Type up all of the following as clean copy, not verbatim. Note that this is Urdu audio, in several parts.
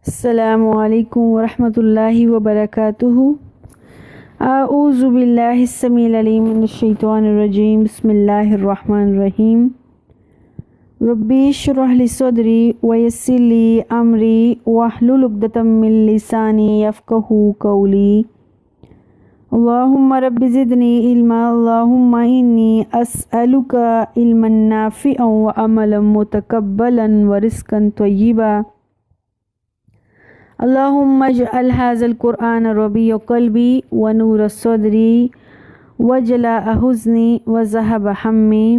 السلام علیکم ورحمۃ اللہ وبرکاتہ۔ اعوذ باللہ السمیع العلیم من الشیطان الرجیم، بسم اللہ الرحمن الرحیم۔ ربی اشرح لی صدری ویسر لی امری واحلل عقدۃ من لسانی یفقہوا قولی۔ اللہم رب زدنی علما، اللہم انی اسألک علما نافعا وعملا متقبلا ورزقا طیبا۔ اللہم اجعل ھذا القرآن ربیع قلبی ونور صدری وجلاء حزنی وذہب ہمی۔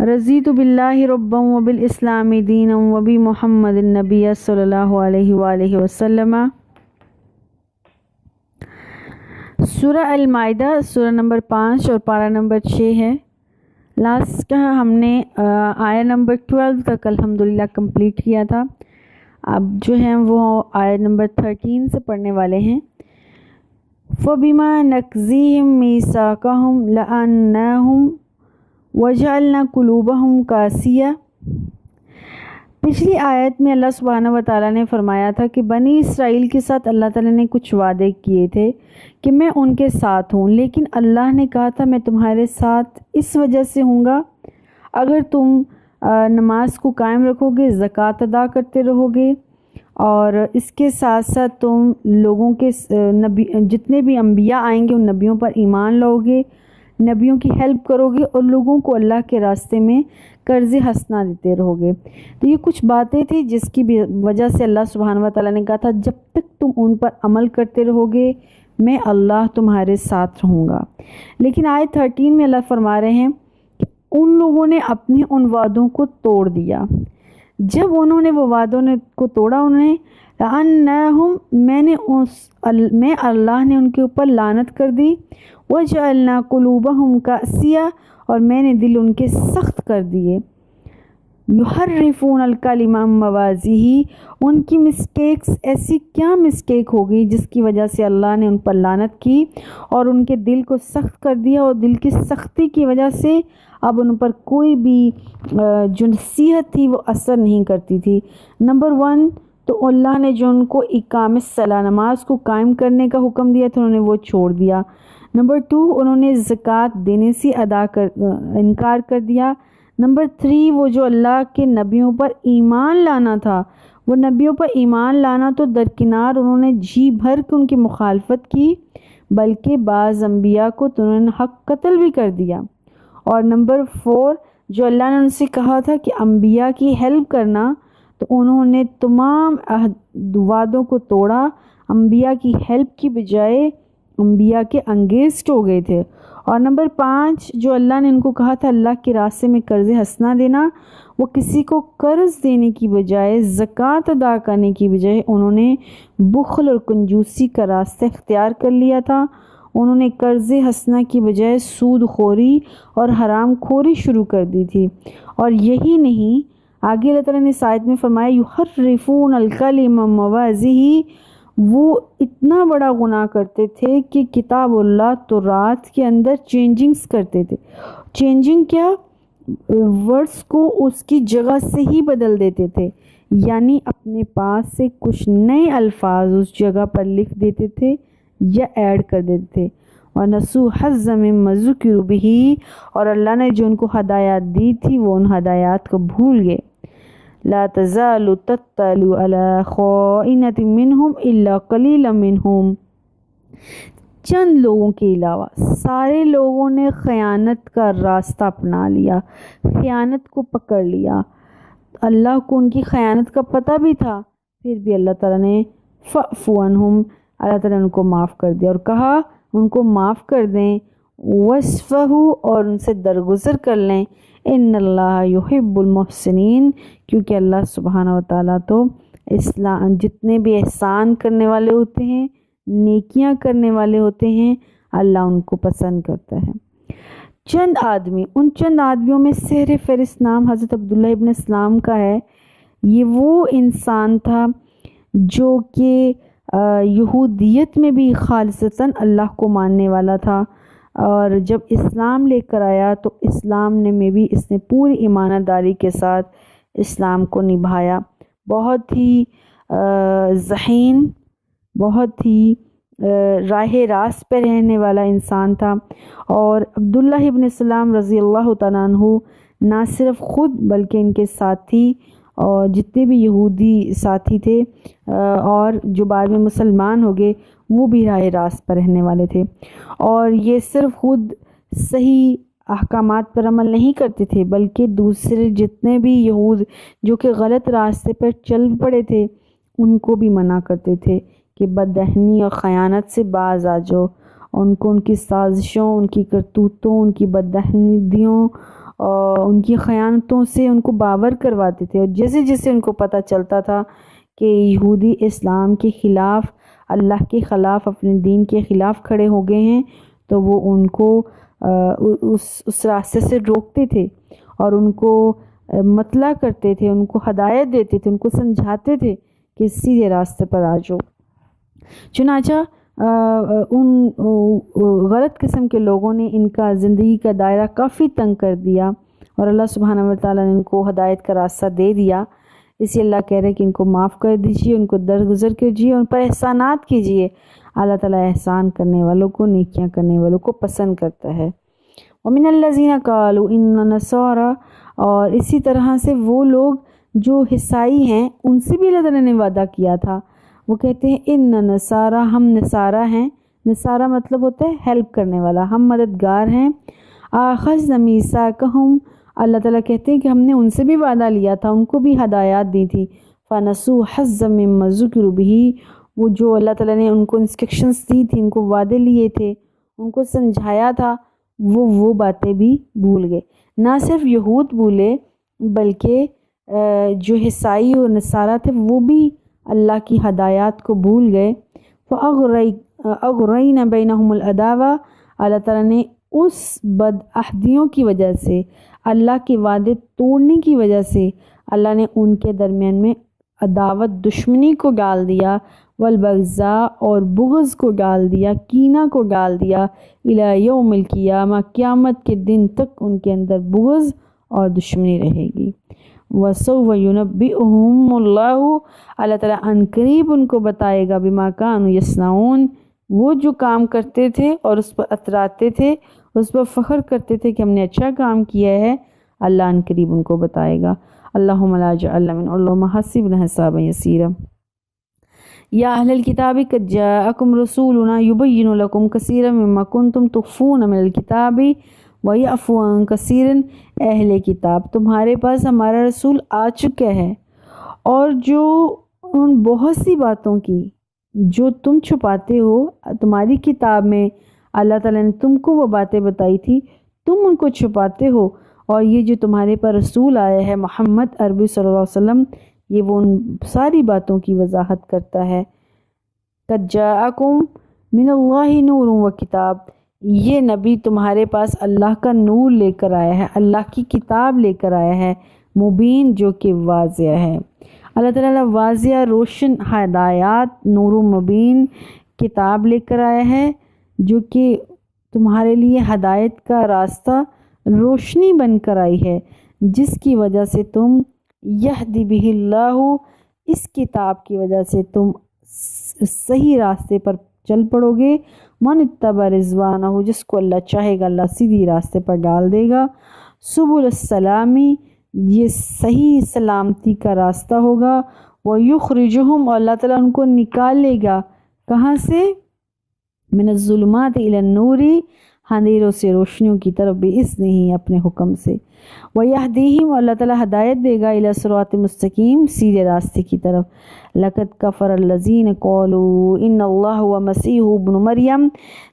رضیت باللہ ربا وبالاسلام دینا وبمحمد النبی صلی اللہ علیہ وآلہ وسلم۔ سورہ المائدہ سورہ نمبر 5 اور پارہ نمبر 6 ہے۔ لاسٹ کا ہم نے آیہ نمبر 12 تک الحمدللہ کمپلیٹ کیا تھا۔ اب جو ہیں وہ آیت نمبر 13 سے پڑھنے والے ہیں۔ فَبِمَا نَقْضِهِمْ مِيثَاقَهُمْ لَعَنَّاهُمْ وَجَعَلْنَا قُلُوبَهُمْ قَاسِيَةً۔ پچھلی آیت میں اللہ سبحانہ وتعالیٰ نے فرمایا تھا کہ بنی اسرائیل کے ساتھ اللہ تعالیٰ نے کچھ وعدے کیے تھے کہ میں ان کے ساتھ ہوں، لیکن اللہ نے کہا تھا میں تمہارے ساتھ اس وجہ سے ہوں گا اگر تم نماز کو قائم رکھو گے، زکوٰۃ ادا کرتے رہو گے، اور اس کے ساتھ ساتھ تم لوگوں کے جتنے بھی انبیاء آئیں گے ان نبیوں پر ایمان لاؤ گے، نبیوں کی ہیلپ کرو گے اور لوگوں کو اللہ کے راستے میں قرض حسنہ دیتے رہو گے۔ تو یہ کچھ باتیں تھیں جس کی وجہ سے اللہ سبحانہ وتعالیٰ نے کہا تھا جب تک تم ان پر عمل کرتے رہو گے میں اللہ تمہارے ساتھ رہوں گا۔ لیکن آیت 13 میں اللہ فرما رہے ہیں کہ ان لوگوں نے اپنے ان وعدوں کو توڑ دیا۔ جب انہوں نے وہ وعدوں کو توڑا، انہیں لعناہم میں اللہ نے ان کے اوپر لعنت کر دی، وجعلنا قلوبہم قاسیہ اور میں نے دل ان کے سخت کر دیے، یحرفون الکلم عن مواضعہ ان کی مسٹیکس ایسی کیا مسٹیک ہو گئی جس کی وجہ سے اللہ نے ان پر لعنت کی اور ان کے دل کو سخت کر دیا، اور دل کی سختی کی وجہ سے اب ان پر کوئی بھی جو نصیحت تھی وہ اثر نہیں کرتی تھی۔ نمبر 1 تو اللہ نے جو ان کو اقامت الصلاۃ نماز کو قائم کرنے کا حکم دیا تھا انہوں نے وہ چھوڑ دیا۔ نمبر 2 انہوں نے زکوٰۃ دینے سے انکار کر دیا۔ نمبر 3 وہ جو اللہ کے نبیوں پر ایمان لانا تھا وہ نبیوں پر ایمان لانا تو درکنار انہوں نے جی بھر کے ان کی مخالفت کی، بلکہ بعض انبیاء کو تو انہوں نے حق قتل بھی کر دیا۔ اور نمبر 4 جو اللہ نے ان سے کہا تھا کہ انبیاء کی ہیلپ کرنا تو انہوں نے تمام وعدوں کو توڑا، انبیاء کی ہیلپ کی بجائے انبیاء کے انگیزٹ ہو گئے تھے۔ اور نمبر 5 جو اللہ نے ان کو کہا تھا اللہ کے راستے میں قرض حسنہ دینا، وہ کسی کو قرض دینے کی بجائے زکوٰۃ ادا کرنے کی بجائے انہوں نے بخل اور کنجوسی کا راستہ اختیار کر لیا تھا۔ انہوں نے قرض حسنہ کی بجائے سود خوری اور حرام خوری شروع کر دی تھی۔ اور یہی نہیں، آگے اللہ تعالیٰ نے اس آیت میں فرمایا یحرفون الکلم عن مواضعہ، وہ اتنا بڑا گناہ کرتے تھے کہ کتاب اللہ تورات کے اندر چینجنگز کرتے تھے۔ چینجنگ کیا؟ ورڈز کو اس کی جگہ سے ہی بدل دیتے تھے، یعنی اپنے پاس سے کچھ نئے الفاظ اس جگہ پر لکھ دیتے تھے یا ایڈ کر دیتے تھے۔ وَنَسُوا حَظًّا مِمَّا ذُكِّرُوا بِهِ اور اللہ نے جو ان کو ہدایات دی تھی وہ ان ہدایات کو بھول گئے۔ لَا تَزَالُ تَطَّلِعُ عَلَىٰ خَائِنَةٍ مِّنْهُمْ إِلَّا قَلِيلًا مِّنْهُمْ چند لوگوں کے علاوہ سارے لوگوں نے خیانت کا راستہ اپنا لیا، خیانت کو پکڑ لیا۔ اللہ کو ان کی خیانت کا پتہ بھی تھا، پھر بھی اللہ تعالیٰ نے فَاعْفُ عَنْهُمْ اللہ تعالیٰ نے ان کو معاف کر دیا اور کہا ان کو معاف کر دیں، وَاصْفَحُوا اور ان سے درگزر کر لیں، اِنَّ اللَّهَ يُحِبُّ الْمُحْسِنِينَ کیونکہ اللہ سبحانہ وتعالیٰ تو جتنے بھی احسان کرنے والے ہوتے ہیں، نیکیاں کرنے والے ہوتے ہیں، اللہ ان کو پسند کرتا ہے۔ چند آدمی، ان چند آدمیوں میں سہر فہرست نام حضرت عبداللہ ابن سلام کا ہے۔ یہ وہ انسان تھا جو کہ یہودیت میں بھی خالصتاً اللہ کو ماننے والا تھا، اور جب اسلام لے کر آیا تو اسلام میں بھی اس نے پوری ایمانداری کے ساتھ اسلام کو نبھایا۔ بہت ہی ذہین، بہت ہی راہ راست پہ رہنے والا انسان تھا۔ اور عبداللہ ابن سلام رضی اللہ تعالیٰ عنہ نہ صرف خود بلکہ ان کے ساتھی اور جتنے بھی یہودی ساتھی تھے اور جو بعد میں مسلمان ہو گئے وہ بھی راہ راست پر رہنے والے تھے، اور یہ صرف خود صحیح احکامات پر عمل نہیں کرتے تھے بلکہ دوسرے جتنے بھی یہود جو کہ غلط راستے پر چل پڑے تھے ان کو بھی منع کرتے تھے کہ بددہنی اور خیانت سے باز آ جاؤ، ان کو ان کی سازشوں، ان کی کرتوتوں، ان کی بددہنیوں اور ان کی خیانتوں سے ان کو باور کرواتے تھے۔ اور جیسے جیسے ان کو پتہ چلتا تھا کہ یہودی اسلام کے خلاف، اللہ کے خلاف، اپنے دین کے خلاف کھڑے ہو گئے ہیں تو وہ ان کو اس راستے سے روکتے تھے اور ان کو مطلع کرتے تھے، ان کو ہدایت دیتے تھے، ان کو سمجھاتے تھے کہ سیدھے راستے پر آ جاؤ۔ چنانچہ ان غلط قسم کے لوگوں نے ان کا زندگی کا دائرہ کافی تنگ کر دیا اور اللہ سبحانہ وتعالیٰ نے ان کو ہدایت کا راستہ دے دیا۔ اسی اللہ کہہ رہے کہ ان کو معاف کر دیجیے، ان کو درگزر کیجیے، ان پر احسانات کیجیے۔ اللہ تعالیٰ احسان کرنے والوں کو، نیکیاں کرنے والوں کو پسند کرتا ہے۔ وَمِنَ الَّذِينَ قَالُوا إِنَّ نَصَارَى، اور اسی طرح سے وہ لوگ جو عیسائی ہیں ان سے بھی اللہ تعالیٰ نے وعدہ کیا تھا، وہ کہتے ہیں ان نصارہ، ہم نصارہ ہیں۔ نصارہ مطلب ہوتا ہے ہیلپ کرنے والا، ہم مددگار ہیں۔ آخذنا میثاقہم، اللہ تعالیٰ کہتے ہیں کہ ہم نے ان سے بھی وعدہ لیا تھا، ان کو بھی ہدایات دی تھی۔ فنسوا حظا مما ذکروا بہ، وہ جو اللہ تعالیٰ نے ان کو انسٹرکشنز دی تھی، ان کو وعدے لیے تھے، ان کو سمجھایا تھا، وہ باتیں بھی بھول گئے۔ نہ صرف یہود بھولے بلکہ جو عیسائی اور نصارہ تھے وہ بھی اللہ کی ہدایات کو بھول گئے۔ فَأَغْرَيْنَا بَيْنَهُمُ الْعَدَاوَةَ، اللہ تعالیٰ نے اس بد عہدیوں کی وجہ سے، اللہ کے وعدے توڑنے کی وجہ سے اللہ نے ان کے درمیان میں عداوت، دشمنی کو ڈال دیا، والبغضاء، اور بغض کو ڈال دیا، کینہ کو ڈال دیا، الی یوم القیامہ، قیامت کے دن تک ان کے اندر بغض اور دشمنی رہے گی۔ وَسَوْفَ يُنَبِّئُهُمُ اللَّهُ، اللہ تعالیٰ عنقریب ان کو بتائے گا، بِمَا كَانُوا يَصْنَعُونَ، وہ جو کام کرتے تھے اور اس پر اتراتے تھے، اس پر فخر کرتے تھے کہ ہم نے اچھا کام کیا ہے، اللہ عنقریب ان کو بتائے گا۔ اللہم لا جعلنا من، اللہم حسبنا حسابا یسیرا۔ یا اہل الکتاب قد جاءکم رسولنا یبین لکم کثیرا مما کنتم تخفون من الکتاب ویعفو عن کثیر، اہل کتاب تمہارے پاس ہمارا رسول آ چکا ہے اور جو ان بہت سی باتوں کی جو تم چھپاتے ہو، تمہاری کتاب میں اللہ تعالیٰ نے تم کو وہ باتیں بتائی تھی، تم ان کو چھپاتے ہو، اور یہ جو تمہارے پر رسول آیا ہے محمد عربی صلی اللہ علیہ وسلم، یہ وہ ان ساری باتوں کی وضاحت کرتا ہے۔ قد جاءکم من اللہ نور و کتاب، یہ نبی تمہارے پاس اللہ کا نور لے کر آیا ہے، اللہ کی کتاب لے کر آیا ہے، مبین جو کہ واضح ہے۔ اللہ تعالیٰ واضح روشن ہدایات، نور و مبین کتاب لے کر آیا ہے جو کہ تمہارے لیے ہدایت کا راستہ، روشنی بن کر آئی ہے، جس کی وجہ سے تم یہدی بہ اللہ، اس کتاب کی وجہ سے تم صحیح راستے پر چل پڑو گے۔ من اتبع رضوانہ، جس کو اللہ چاہے گا اللہ سیدھی راستے پر ڈال دے گا۔ سبل السلامی، یہ صحیح سلامتی کا راستہ ہوگا۔ وَيُخْرِجُهُمْ، اور اللہ تعالیٰ ان کو نکالے گا کہاں سے؟ من الظلمات الی النور، اندھیروں سے روشنیوں کی طرف، بِإِذْنِہ، ہی اپنے حکم سے۔ وَيَهْدِيهِمْ، اور اللہ تعالیٰ ہدایت دے گا، الی صراط مستقیم، سیدھے راستے کی طرف۔ لَقَدْ كَفَرَ الَّذِينَ قَالُوا إِنَّ اللَّهَ وَمَسِيحُ ابْنُ مَرْيَمَ،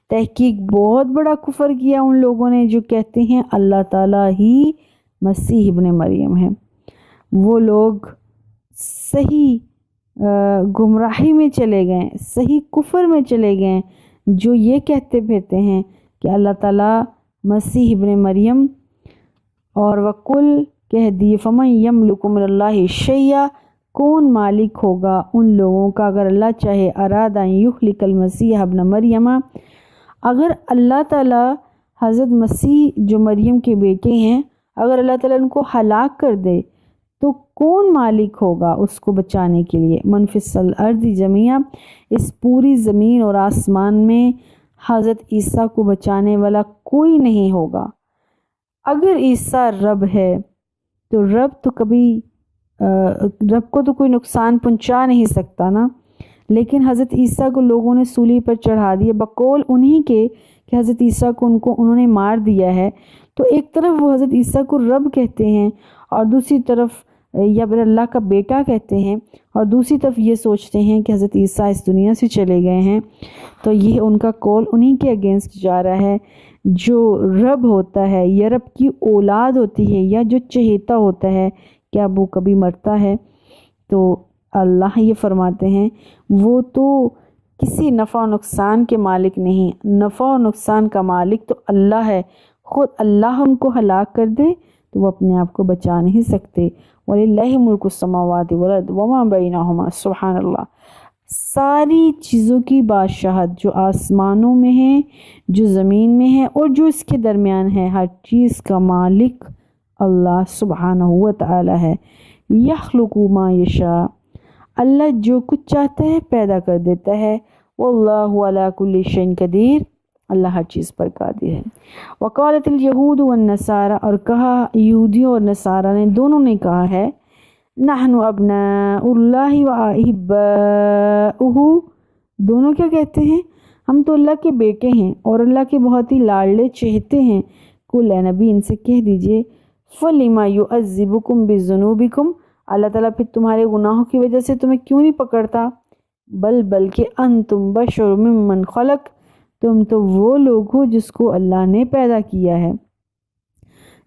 تحقیق بہت بڑا کفر کیا ان لوگوں نے جو کہتے ہیں اللہ تعالیٰ ہی مسیح ابن مریم ہے۔ وہ لوگ صحیح گمراہی میں چلے گئے، صحیح کفر میں چلے گئے، جو یہ کہتے پھرتے ہیں کہ اللہ تعالیٰ مسیح ابن مریم، اور وَقُلْ، کہہ دیے، فَمَنْ يَمْلِكُ مِنَ اللَّهِ شَيْئًا، کون مالک ہوگا ان لوگوں کا اگر اللہ چاہے، اراد ان یخلق المسیح ابن مریم، اگر اللہ تعالیٰ حضرت مسیح جو مریم کے بیٹے ہیں، اگر اللہ تعالیٰ ان کو ہلاک کر دے تو کون مالک ہوگا اس کو بچانے کے لیے؟ من فی الارض جمیعا، اس پوری زمین اور آسمان میں حضرت عیسیٰ کو بچانے والا کوئی نہیں ہوگا۔ اگر عیسیٰ رب ہے تو رب کو تو کوئی نقصان پہنچا نہیں سکتا نا، لیکن حضرت عیسیٰ کو لوگوں نے صلیب پر چڑھا دیا بقول انہی کے کہ حضرت عیسیٰ کو انہوں نے مار دیا ہے۔ تو ایک طرف وہ حضرت عیسیٰ کو رب کہتے ہیں اور دوسری طرف یا پھر اللہ کا بیٹا کہتے ہیں، اور دوسری طرف یہ سوچتے ہیں کہ حضرت عیسیٰ اس دنیا سے چلے گئے ہیں۔ تو یہ ان کا قول انہی کے اگینسٹ جا رہا ہے۔ جو رب ہوتا ہے یا رب کی اولاد ہوتی ہے یا جو چہیتا ہوتا ہے، کیا وہ کبھی مرتا ہے؟ تو اللہ یہ فرماتے ہیں وہ تو کسی نفع و نقصان کے مالک نہیں، نفع و نقصان کا مالک تو اللہ ہے۔ خود اللہ ان کو ہلاک کر دے تو وہ اپنے آپ کو بچا نہیں سکتے۔ وَلِلَّهِ مُلْكُ السَّمَاوَاتِ وَالْأَرْضِ وَمَا بَيْنَهُمَا، سبحان اللہ۔ ساری چیزوں کی بادشاہت جو آسمانوں میں ہے، جو زمین میں ہے اور جو اس کے درمیان ہے، ہر چیز کا مالک اللہ سبحانہ و تعالی ہے۔ یخلق ما یشاء، اللہ جو کچھ چاہتا ہے پیدا کر دیتا ہے۔ واللہ علی کل شیء قدیر، اللہ ہر چیز پر قادر ہے۔ وقالت الیہود والنصارى، اور کہا یہودیوں اور نصارہ نے، دونوں نے کہا ہے، نحن ابناء اللہ واحباؤہ، دونوں کیا کہتے ہیں؟ ہم تو اللہ کے بیٹے ہیں اور اللہ کے بہت ہی لاڈلے چہتے ہیں۔ قل اے نبی ان سے کہہ دیجئے، فَلِمَا يُعَذِّبُكُم بِذُنُوبِكُم، اللہ تعالیٰ پھر تمہارے گناہوں کی وجہ سے تمہیں کیوں نہیں پکڑتا؟ بلکہ انتم بشر ممن خلق، تم تو وہ لوگ ہو جس کو اللہ نے پیدا کیا ہے۔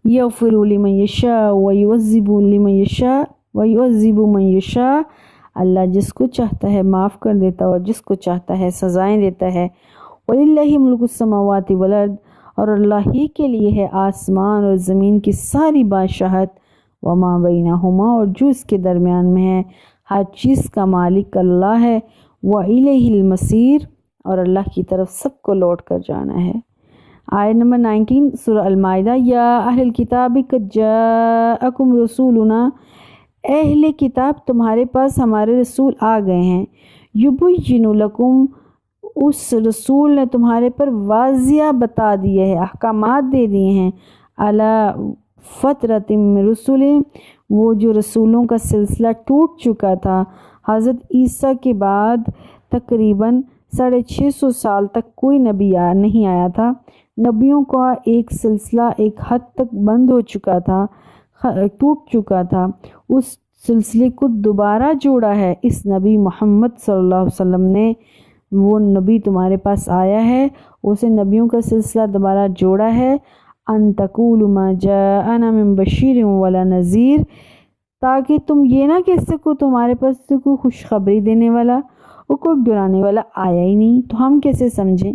یغفر لمن یشاء ویعذب لمن یشاء ویعذب من یشاء، اللہ جس کو چاہتا ہے معاف کر دیتا اور جس کو چاہتا ہے سزائیں دیتا ہے۔ وَلِلَّهِ مُلْكُ السَّمَاوَاتِ وَالْأَرْضِ، اور اللہ ہی کے لیے ہے آسمان اور زمین کی ساری بادشاہت، وَمَا بَيْنَهُمَا، اور جو اس کے درمیان میں ہے، ہر چیز کا مالک اللہ ہے۔ وَإِلَيْهِ الْمَصِيرُ، اور اللہ کی طرف سب کو لوٹ کر جانا ہے۔ آیت نمبر 19 سورہ المائدہ، یا اہل الکتاب قد جاءکم رسولنا، اہل کتاب تمہارے پاس ہمارے رسول آ گئے ہیں۔ یبین لکم، اس رسول نے تمہارے پر واضح بتا دیے ہیں، احکامات دے دیے ہیں، علی فترۃ من رسول، وہ جو رسولوں کا سلسلہ ٹوٹ چکا تھا حضرت عیسیٰ کے بعد تقریباً 650 سال تک کوئی نبی نہیں آیا تھا۔ نبیوں کا ایک سلسلہ ایک حد تک بند ہو چکا تھا، ٹوٹ چکا تھا، اس سلسلے کو دوبارہ جوڑا ہے اس نبی محمد صلی اللہ علیہ وسلم نے۔ وہ نبی تمہارے پاس آیا ہے، اسے نبیوں کا سلسلہ دوبارہ جوڑا ہے۔ ان تقولوا ما جاءنا من بشیر ولا نذیر، تاکہ تم یہ نہ کہہ سکو تمہارے پاس تو کوئی خوشخبری دینے والا اور کوئی ڈرانے والا آیا ہی نہیں، تو ہم کیسے سمجھیں؟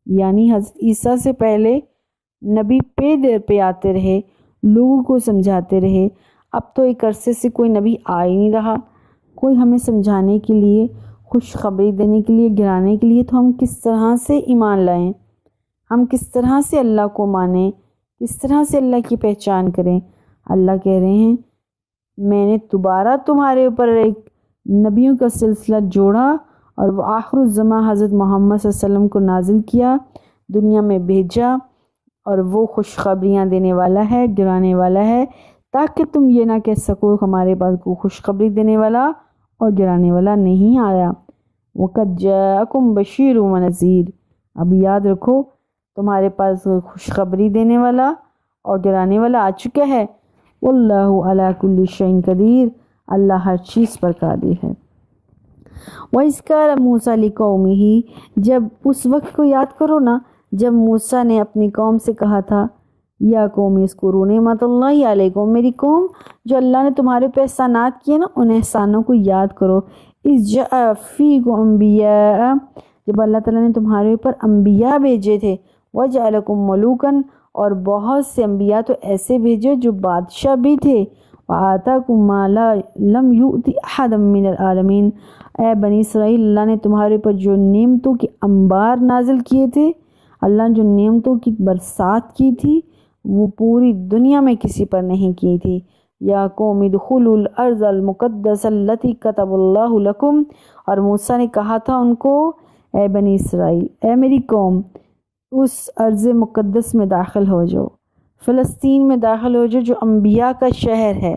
یعنی حضرت عیسیٰ سے پہلے نبی پے در پہ آتے رہے، لوگوں کو سمجھاتے رہے، اب تو ایک عرصے سے کوئی نبی آ ہی نہیں رہا، کوئی ہمیں سمجھانے کے لیے، خوشخبری دینے کے لیے، گرانے کے لیے، تو ہم کس طرح سے ایمان لائیں؟ ہم کس طرح سے اللہ کو مانیں؟ کس طرح سے اللہ کی پہچان کریں؟ اللہ کہہ رہے ہیں میں نے دوبارہ تمہارے اوپر ایک نبیوں کا سلسلہ جوڑا اور وہ آخر الزماں حضرت محمد صلی اللہ علیہ وسلم کو نازل کیا، دنیا میں بھیجا، اور وہ خوشخبریاں دینے والا ہے، ڈرانے والا ہے، تاکہ تم یہ نہ کہہ سکو ہمارے پاس کوئی خوشخبری دینے والا اور ڈرانے والا نہیں آیا۔ وَقَدْ جَاءَكُمْ بَشِيرٌ وَنَذِيرٌ، اب یاد رکھو تمہارے پاس خوشخبری دینے والا اور ڈرانے والا آ چکا ہے۔ واللہ علی کل شیء قدیر، اللہ ہر چیز پر قادر ہے۔ وَإِذْ قَالَ مُوسَىٰ لِقَوْمِهِ، جب اس وقت کو یاد کرو نا جب موسیٰ نے اپنی قوم سے کہا تھا، یا قوم اذکروا نعمت اللہ علیکم، میری قوم جو اللہ نے تمہارے پہ احسانات کیے نا ان احسانوں کو یاد کرو۔ اذ جاء فیکم انبیاء، جب اللہ تعالیٰ نے تمہارے اوپر انبیاء بھیجے تھے، وجعلکم ملوکا، اور بہت سے انبیاء تو ایسے بھیجے جو بادشاہ بھی تھے، وآتاکم ما لم یؤت احدا من العالمین، اے بنی اسرائیل اللہ نے تمہارے اوپر جو نعمتوں کے انبار نازل کیے تھے، اللہ نے جو نعمتوں کی برسات کی تھی وہ پوری دنیا میں کسی پر نہیں کی تھی۔ یا قوم ادخلوا الارض المقدس التی کتب اللہ لکم، اور موسیٰ نے کہا تھا ان کو اے بنی اسرائیل، اے میری قوم، اس ارض مقدس میں داخل ہو جاؤ، فلسطین میں داخل ہو جاؤ جو انبیاء کا شہر ہے،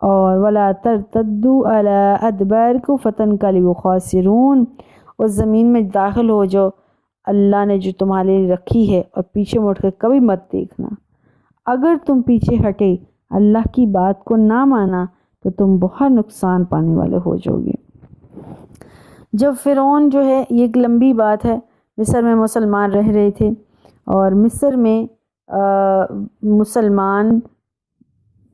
اور ولا ترتدوا علی ادبارکم فتنقلبوا خاسرون، اس زمین میں داخل ہو جاؤ اللہ نے جو تمہارے لیے رکھی ہے، اور پیچھے مڑ کر کبھی مت دیکھنا۔ اگر تم پیچھے ہٹے، اللہ کی بات کو نہ مانا، تو تم بہت نقصان پانے والے ہو جاؤ گے۔ جب فرعون جو ہے، یہ ایک لمبی بات ہے، مصر میں مسلمان رہ رہے تھے، اور مصر میں مسلمان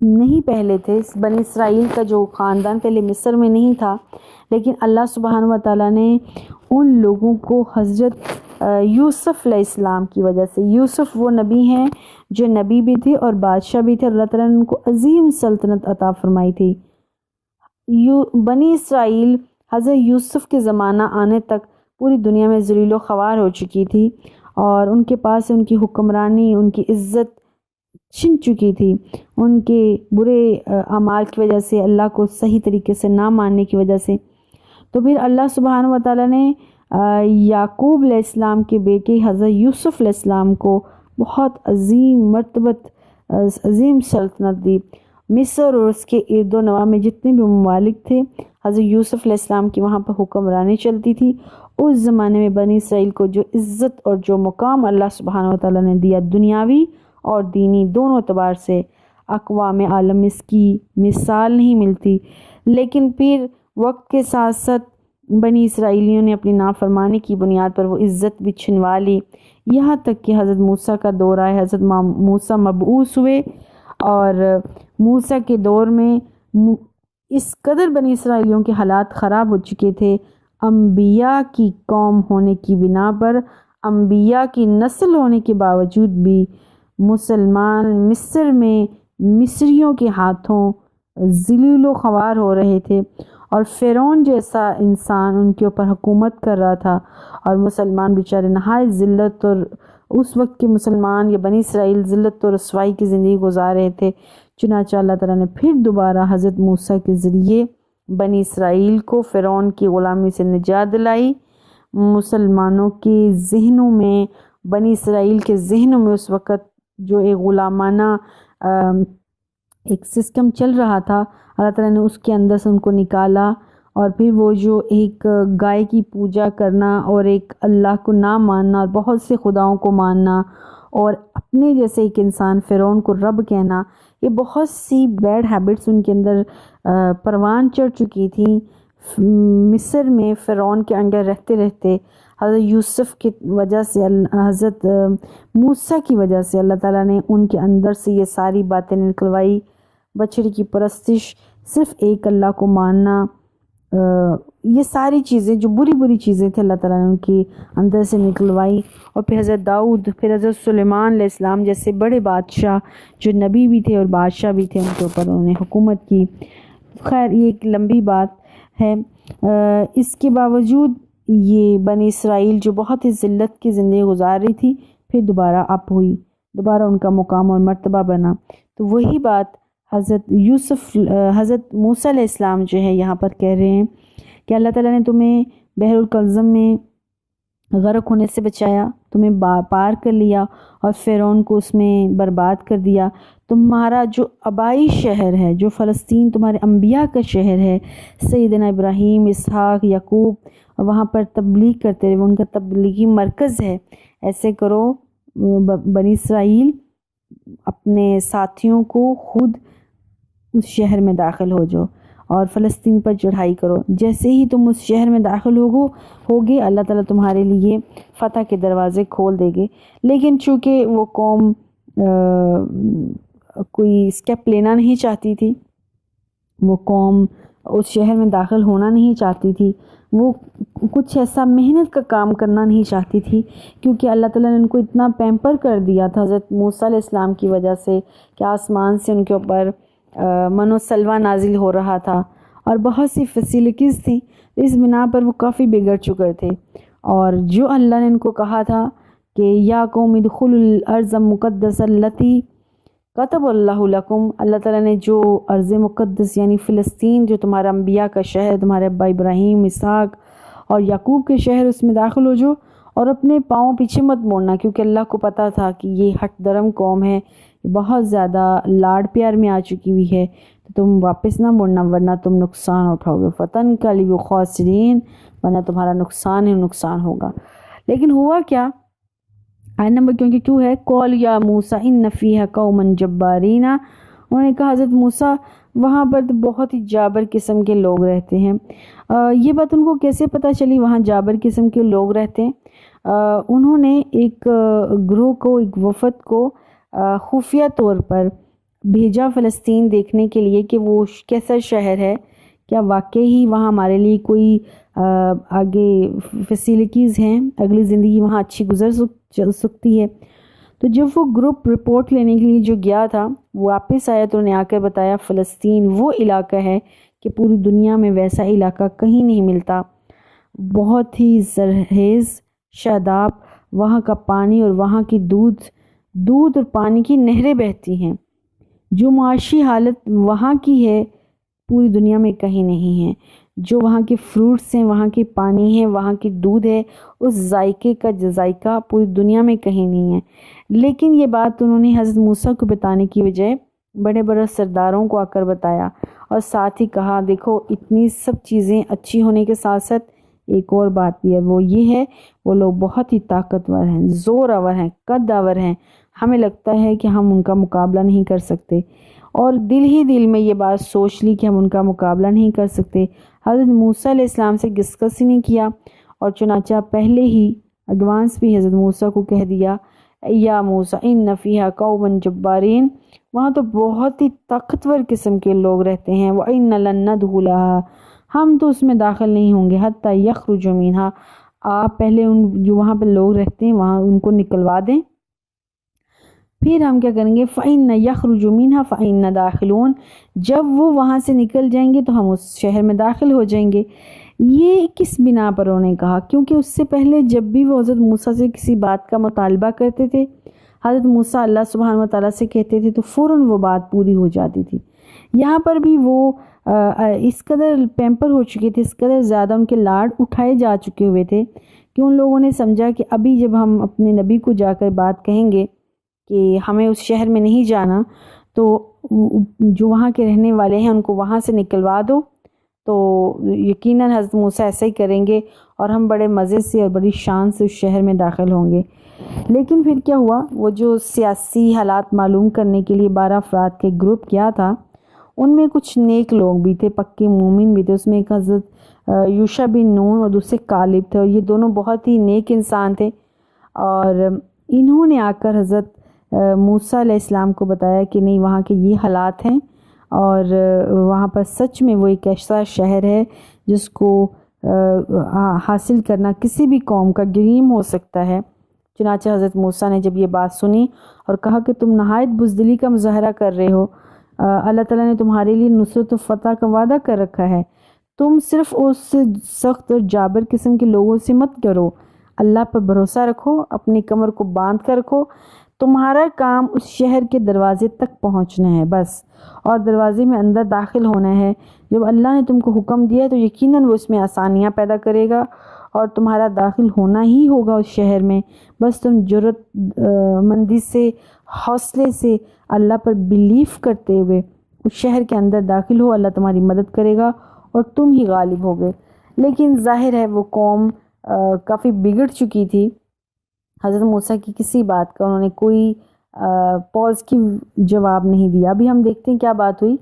نہیں پہلے تھے، بنی اسرائیل کا جو خاندان پہلے مصر میں نہیں تھا، لیکن اللہ سبحانہ و تعالیٰ نے ان لوگوں کو حضرت یوسف علیہ السلام کی وجہ سے، یوسف وہ نبی ہیں جو نبی بھی تھے اور بادشاہ بھی تھے، اللہ تعالیٰ نے ان کو عظیم سلطنت عطا فرمائی تھی۔ بنی اسرائیل حضرت یوسف کے زمانہ آنے تک پوری دنیا میں ذلیل و خوار ہو چکی تھی، اور ان کے پاس ان کی حکمرانی، ان کی عزت چھن چکی تھی، ان کے برے اعمال کی وجہ سے، اللہ کو صحیح طریقے سے نہ ماننے کی وجہ سے۔ تو پھر اللہ سبحانہ و تعالیٰ نے یعقوب علیہ السلام کے بیٹے حضرت یوسف علیہ السلام کو بہت عظیم مرتبت، عظیم سلطنت دی۔ مصر اور اس کے ارد و نواح میں جتنے بھی ممالک تھے، حضرت یوسف علیہ السلام کی وہاں پر حکمرانی چلتی تھی۔ اس زمانے میں بنی اسرائیل کو جو عزت اور جو مقام اللہ سبحانہ و تعالیٰ نے دیا، دنیاوی اور دینی دونوں اعتبار سے، اقوام عالم اس کی مثال نہیں ملتی۔ لیکن پھر وقت کے ساتھ ساتھ بنی اسرائیلیوں نے اپنی نافرمانی کی بنیاد پر وہ عزت بھی چھنوا لی، یہاں تک کہ حضرت موسیٰ کا دور آئے، حضرت موسیٰ مبعوث ہوئے، اور موسیٰ کے دور میں اس قدر بنی اسرائیلیوں کے حالات خراب ہو چکے تھے، انبیاء کی قوم ہونے کی بنا پر، انبیاء کی نسل ہونے کے باوجود بھی مسلمان مصر میں مصریوں کے ہاتھوں ذلیل و خوار ہو رہے تھے، اور فرعون جیسا انسان ان کے اوپر حکومت کر رہا تھا، اور مسلمان بیچارے نہایت ذلت، اور اس وقت کے مسلمان یا بنی اسرائیل ذلت و رسوائی کی زندگی گزار رہے تھے۔ چنانچہ اللہ تعالیٰ نے پھر دوبارہ حضرت موسیٰ کے ذریعے بنی اسرائیل کو فرعون کی غلامی سے نجات دلائی۔ مسلمانوں کے ذہنوں میں، بنی اسرائیل کے ذہنوں میں اس وقت جو ایک غلامانہ ایک سسٹم چل رہا تھا، اللہ تعالیٰ نے اس کے اندر سے ان کو نکالا، اور پھر وہ جو ایک گائے کی پوجا کرنا اور ایک اللہ کو نہ ماننا اور بہت سے خداؤں کو ماننا، اور اپنے جیسے ایک انسان فرعون کو رب کہنا، یہ بہت سی بیڈ ہیبٹس ان کے اندر پروان چڑھ چکی تھیں۔ مصر میں فرعون کے انڈر رہتے رہتے حضرت یوسف کی وجہ سے، حضرت موسیٰ کی وجہ سے اللہ تعالیٰ نے ان کے اندر سے یہ ساری باتیں نکلوائی، بچڑے کی پرستش، صرف ایک اللہ کو ماننا، یہ ساری چیزیں جو بری بری چیزیں تھیں اللہ تعالیٰ نے ان کی اندر سے نکلوائی۔ اور پھر حضرت داؤد، پھر حضرت سلیمان علیہ السلام جیسے بڑے بادشاہ جو نبی بھی تھے اور بادشاہ بھی تھے، ان کے اوپر انہوں نے حکومت کی۔ خیر یہ ایک لمبی بات ہے۔ اس کے باوجود یہ بنی اسرائیل جو بہت ہی ذلت کی زندگی گزار رہی تھی، پھر دوبارہ اپ ہوئی، دوبارہ ان کا مقام اور مرتبہ بنا۔ تو وہی بات حضرت موسیٰ علیہ السلام جو ہے یہاں پر کہہ رہے ہیں کہ اللہ تعالیٰ نے تمہیں بحر الکلظم میں غرق ہونے سے بچایا، تمہیں پار کر لیا، اور فرعون کو اس میں برباد کر دیا۔ تمہارا جو آبائی شہر ہے، جو فلسطین تمہارے انبیاء کا شہر ہے، سیدنا ابراہیم، اسحاق، یعقوب وہاں پر تبلیغ کرتے رہے، وہ ان کا تبلیغی مرکز ہے۔ ایسے کرو بنی اسرائیل، اپنے ساتھیوں کو خود اس شہر میں داخل ہو جاؤ اور فلسطین پر چڑھائی کرو۔ جیسے ہی تم اس شہر میں داخل ہوگے، اللہ تعالیٰ تمہارے لیے فتح کے دروازے کھول دے گے۔ لیکن چونکہ وہ قوم کوئی اسٹیپ لینا نہیں چاہتی تھی، وہ قوم اس شہر میں داخل ہونا نہیں چاہتی تھی، وہ کچھ ایسا محنت کا کام کرنا نہیں چاہتی تھی، کیونکہ اللہ تعالیٰ نے ان کو اتنا پیمپر کر دیا تھا حضرت موسیٰ علیہ السلام کی وجہ سے کہ آسمان سے ان کے اوپر من و سلوہ نازل ہو رہا تھا، اور بہت سی فیسلٹیز تھیں، اس بنا پر وہ کافی بگڑ چکے تھے۔ اور جو اللہ نے ان کو کہا تھا کہ یا قوم ادخلوا الارض المقدسہ التی کتب اللہ لکم، اللہ تعالیٰ نے جو ارض مقدس یعنی فلسطین جو تمہارا انبیاء کا شہر، تمہارے ابا ابراہیم، اسحاق اور یعقوب کے شہر، اس میں داخل ہو جو اور اپنے پاؤں پیچھے مت موڑنا، کیونکہ اللہ کو پتہ تھا کہ یہ ہٹ درم قوم ہے، بہت زیادہ لاڈ پیار میں آ چکی ہوئی ہے، تو تم واپس نہ موڑنا ورنہ تم نقصان اٹھاؤ گے، فتنقلبوا خاسرین، ورنہ تمہارا نقصان ہی نقصان ہوگا۔ لیکن ہوا کیا؟ آیت نمبر 22 ہے، قول یا موسیٰ ان فیہا قوما جبارین، انہوں نے کہا حضرت موسیٰ وہاں پر تو بہت ہی جابر قسم کے لوگ رہتے ہیں۔ یہ بات ان کو کیسے پتہ چلی وہاں جابر قسم کے لوگ رہتے ہیں؟ انہوں نے ایک گروہ کو، ایک وفد کو خفیہ طور پر بھیجا فلسطین دیکھنے کے لیے کہ وہ کیسا شہر ہے، کیا واقعی ہی وہاں ہمارے لیے کوئی آگے فیسیلیٹیز ہیں، اگلی زندگی وہاں اچھی گزر سکتی ہے۔ تو جب وہ گروپ رپورٹ لینے کے لیے جو گیا تھا وہ واپس آیا تو انہیں آ کر بتایا فلسطین وہ علاقہ ہے کہ پوری دنیا میں ویسا علاقہ کہیں نہیں ملتا، بہت ہی زرخیز شاداب، وہاں کا پانی اور وہاں کی دودھ اور پانی کی نہریں بہتی ہیں، جو معاشی حالت وہاں کی ہے پوری دنیا میں کہیں نہیں ہے، جو وہاں کے فروٹس ہیں، وہاں کی پانی ہے، وہاں کی دودھ ہے، اس ذائقے کا ذائقہ پوری دنیا میں کہیں نہیں ہے۔ لیکن یہ بات انہوں نے حضرت موسیٰ کو بتانے کی بجائے بڑے بڑے سرداروں کو آ کر بتایا، اور ساتھ ہی کہا دیکھو اتنی سب چیزیں اچھی ہونے کے ساتھ ساتھ ایک اور بات بھی ہے، وہ یہ ہے وہ لوگ بہت ہی طاقتور ہیں، زور آور ہیں، قد آور ہیں، ہمیں لگتا ہے کہ ہم ان کا مقابلہ نہیں کر سکتے، اور دل ہی دل میں یہ بات سوچ لی کہ ہم ان کا مقابلہ نہیں کر سکتے۔ حضرت موسیٰ علیہ السلام سے ڈسکس ہی نہیں کیا، اور چنانچہ پہلے ہی ایڈوانس بھی حضرت موسیٰ کو کہہ دیا یا موسیٰ ان فیہا قوما جبارین، وہاں تو بہت ہی طاقتور قسم کے لوگ رہتے ہیں، وَإِنَّ لَن نَدْخُلَهَا، ہم تو اس میں داخل نہیں ہوں گے، حتیٰ یخرجوا منہا، آپ پہلے ان جو وہاں پہ لوگ رہتے ہیں وہاں ان کو نکلوا دیں، پھر ہم کیا کریں گے، فَإِنَّ يَخْرُجُوا مِنْهَا فَإِنَّ دَاخِلُونَ، جب وہ وہاں سے نکل جائیں گے تو ہم اس شہر میں داخل ہو جائیں گے۔ یہ کس بنا پر انہوں نے کہا؟ کیونکہ اس سے پہلے جب بھی وہ حضرت موسیٰ سے کسی بات کا مطالبہ کرتے تھے، حضرت موسیٰ اللہ سبحانہ وتعالیٰ سے کہتے تھے تو فوراً وہ بات پوری ہو جاتی تھی۔ یہاں پر بھی وہ اس قدر پیمپر ہو چکے تھے، اس قدر زیادہ ان کے لاڈ اٹھائے جا چکے ہوئے تھے کہ ان لوگوں نے سمجھا کہ ابھی جب ہم اپنے نبی کو جا کر بات کہیں گے کہ ہمیں اس شہر میں نہیں جانا، تو جو وہاں کے رہنے والے ہیں ان کو وہاں سے نکلوا دو، تو یقیناً حضرت موسیٰ ایسا ہی کریں گے اور ہم بڑے مزے سے اور بڑی شان سے اس شہر میں داخل ہوں گے۔ لیکن پھر کیا ہوا، وہ جو سیاسی حالات معلوم کرنے کے لیے 12 افراد کے گروپ کیا تھا، ان میں کچھ نیک لوگ بھی تھے، پکے مومن بھی تھے، اس میں ایک حضرت یوشع بن نون اور دوسرے کالب تھے، اور یہ دونوں بہت ہی نیک انسان تھے، اور انہوں نے آ کر حضرت موسیٰ علیہ السلام کو بتایا کہ نہیں وہاں کے یہ حالات ہیں، اور وہاں پر سچ میں وہ ایک ایسا شہر ہے جس کو حاصل کرنا کسی بھی قوم کا ڈریم ہو سکتا ہے۔ چنانچہ حضرت موسیٰ نے جب یہ بات سنی اور کہا کہ تم نہایت بزدلی کا مظاہرہ کر رہے ہو، اللہ تعالیٰ نے تمہارے لیے نصرت و فتح کا وعدہ کر رکھا ہے، تم صرف اس سخت اور جابر قسم کے لوگوں سے مت ڈرو، اللہ پر بھروسہ رکھو، اپنی کمر کو باندھ کر رکھو، تمہارا کام اس شہر کے دروازے تک پہنچنا ہے بس، اور دروازے میں اندر داخل ہونا ہے، جب اللہ نے تم کو حکم دیا تو یقیناً وہ اس میں آسانیاں پیدا کرے گا اور تمہارا داخل ہونا ہی ہوگا اس شہر میں، بس تم جرأت مندی سے، حوصلے سے، اللہ پر بیلیف کرتے ہوئے اس شہر کے اندر داخل ہو، اللہ تمہاری مدد کرے گا اور تم ہی غالب ہوگے۔ لیکن ظاہر ہے وہ قوم کافی بگڑ چکی تھی، حضرت موسیٰ کی کسی بات کا انہوں نے کوئی پازیٹیو جواب نہیں دیا۔ ابھی ہم دیکھتے ہیں کیا بات ہوئی،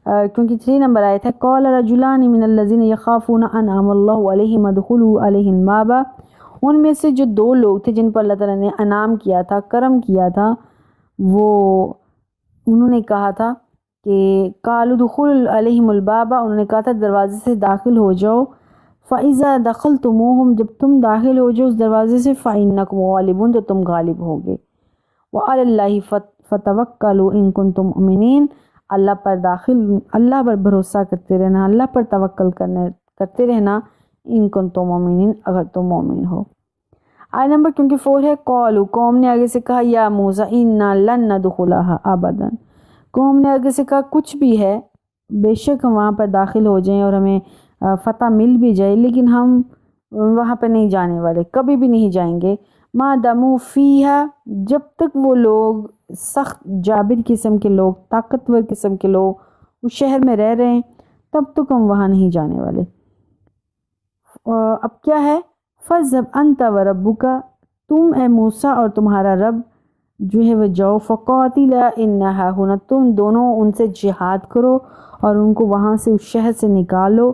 کیونکہ 3 نمبر آئے تھا، قال رجلان من الذین یخافون انعم اللہ علیہم ادخلوا علیہم الباب، ان میں سے جو 2 لوگ تھے جن پر اللہ تعالیٰ نے انعام کیا تھا، کرم کیا تھا، وہ انہوں نے کہا تھا کہ قالوا ادخلوا علیہم الباب، انہوں نے کہا تھا دروازے سے داخل ہو جاؤ، فَإِذَا دَخَلْتُمُوهُمْ، جب تم داخل ہو جاؤ اس دروازے سے، فَإِنَّكُمْ غَالِبُونَ، تو تم غالب ہوگے، وَعَلَى اللَّهِ فَتَوَكَّلُوا إِن كُنتُم مُؤْمِنِينَ، اللہ پر بھروسہ کرتے رہنا، اللہ پر توکل کرتے رہنا، ان کنتم مومنین، اگر تم مومن ہو۔ آیت نمبر 24 ہے قالوا، قوم نے آگے سے کہا یا موسیٰ انا لن ندخلها ابدا، قوم نے آگے سے کہا کچھ بھی ہے، بے شک ہم وہاں پر داخل ہو جائیں اور ہمیں فتح مل بھی جائے، لیکن ہم وہاں پہ نہیں جانے والے، کبھی بھی نہیں جائیں گے، ما دموا فیہا، جب تک وہ لوگ سخت جابر قسم کے لوگ، طاقتور قسم کے لوگ اس شہر میں رہ رہے ہیں، تب تک ہم وہاں نہیں جانے والے۔ اب کیا ہے، فَاذْهَبْ أَنْتَ وَرَبُّكَ، تم اے موسیٰ اور تمہارا رب جو ہے وہ جاؤ، فَقَاتِلَا إِنَّهَا هُنَا، تم دونوں ان سے جہاد کرو اور ان کو وہاں سے اس شہر سے نکالو،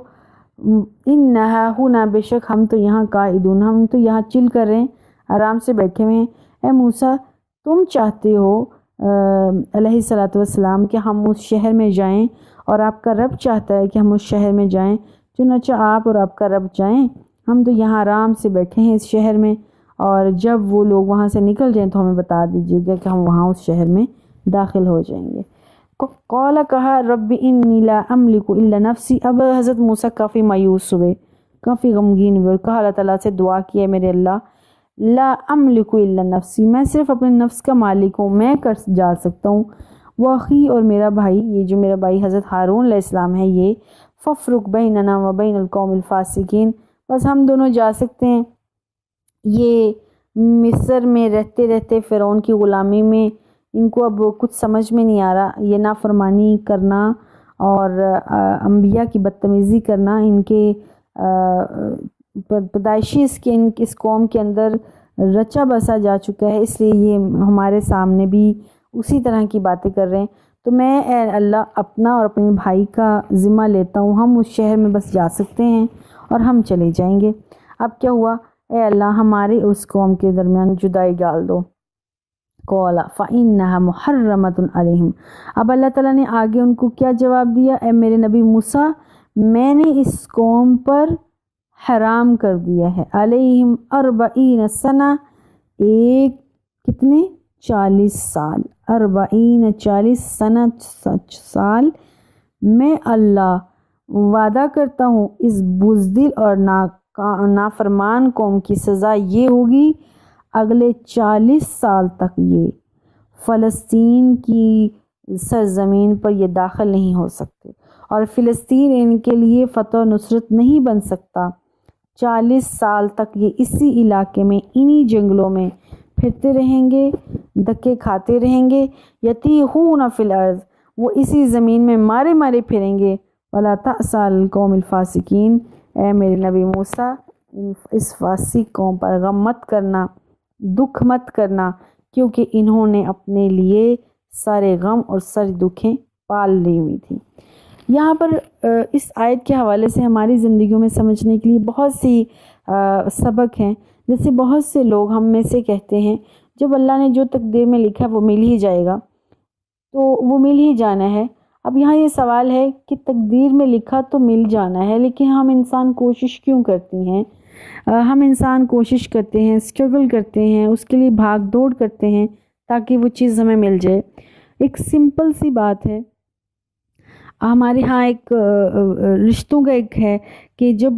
إِنَّهَا هُنَا، بے شک ہم تو یہاں قاعدون، ہم تو یہاں چل کر رہے ہیں، آرام سے بیٹھے ہوئے ہیں۔ اے موسیٰ تم چاہتے ہو علیہ السلام کہ ہم اس شہر میں جائیں، اور آپ کا رب چاہتا ہے کہ ہم اس شہر میں جائیں، چنانچہ آپ اور آپ کا رب جائیں، ہم تو یہاں آرام سے بیٹھے ہیں اس شہر میں، اور جب وہ لوگ وہاں سے نکل جائیں تو ہمیں بتا دیجیے گا کہ ہم وہاں اس شہر میں داخل ہو جائیں گے۔ قال، کہا رب انی لا املک الا نفسی، اب حضرت موسیٰ کافی مایوس ہوئے، کافی غمگین ہوئے، کہا اللہ تعالیٰ سے دعا کی ہے میرے اللہ، لا املک الا نفسی، میں صرف اپنے نفس کا مالک ہوں، میں کر جا سکتا ہوں، واخی، اور میرا بھائی، یہ جو میرا بھائی حضرت ہارون علیہ السلام ہے، یہ ففرق بیننا و بین القوم الفاسقین، بس ہم دونوں جا سکتے ہیں، یہ مصر میں رہتے رہتے فرعون کی غلامی میں ان کو اب کچھ سمجھ میں نہیں آ رہا، یہ نافرمانی کرنا اور انبیاء کی بدتمیزی کرنا ان کے پیدائشی اس قوم کے اندر رچا بسا جا چکا ہے، اس لیے یہ ہمارے سامنے بھی اسی طرح کی باتیں کر رہے ہیں، تو میں اے اللہ اپنا اور اپنے بھائی کا ذمہ لیتا ہوں، ہم اس شہر میں بس جا سکتے ہیں اور ہم چلے جائیں گے۔ اب کیا ہوا، اے اللہ ہمارے اس قوم کے درمیان جدائی ڈال دو۔ قَالَ فَإِنَّهَا مُحَرَّمَةٌ عَلَيْهِمْ، اب اللہ تعالیٰ نے آگے ان کو کیا جواب دیا، اے میرے نبی موسیٰ میں نے اس قوم پر حرام کر دیا ہے، علیہم 40 سنہ، ایک کتنے 40 سال، 40 سنہ سال، میں اللہ وعدہ کرتا ہوں اس بزدل اور نافرمان قوم کی سزا یہ ہوگی، اگلے 40 سال تک یہ فلسطین کی سرزمین پر یہ داخل نہیں ہو سکتے، اور فلسطین ان کے لیے فتح و نصرت نہیں بن سکتا، 40 سال تک یہ اسی علاقے میں انہی جنگلوں میں پھرتے رہیں گے، دھکے کھاتے رہیں گے، یتیہون فی الارض، وہ اسی زمین میں مارے مارے پھریں گے، ولا تأس علی القوم الفاسقین، اے میرے نبی موسیٰ اس فاسق قوم پر غم مت کرنا، دکھ مت کرنا، کیونکہ انہوں نے اپنے لیے سارے غم اور سارے دکھیں پال لی ہوئی تھی۔ یہاں پر اس آیت کے حوالے سے ہماری زندگیوں میں سمجھنے کے لیے بہت سی سبق ہیں، جیسے بہت سے لوگ ہم میں سے کہتے ہیں جب اللہ نے جو تقدیر میں لکھا ہے وہ مل ہی جائے گا، تو وہ مل ہی جانا ہے۔ اب یہاں یہ سوال ہے کہ تقدیر میں لکھا تو مل جانا ہے، لیکن ہم انسان کوشش کیوں کرتی ہیں؟ ہم انسان کوشش کرتے ہیں، اسٹرگل کرتے ہیں، اس کے لیے بھاگ دوڑ کرتے ہیں تاکہ وہ چیز ہمیں مل جائے۔ ایک سمپل سی بات ہے، ہمارے ہاں ایک رشتوں کا ایک ہے کہ جب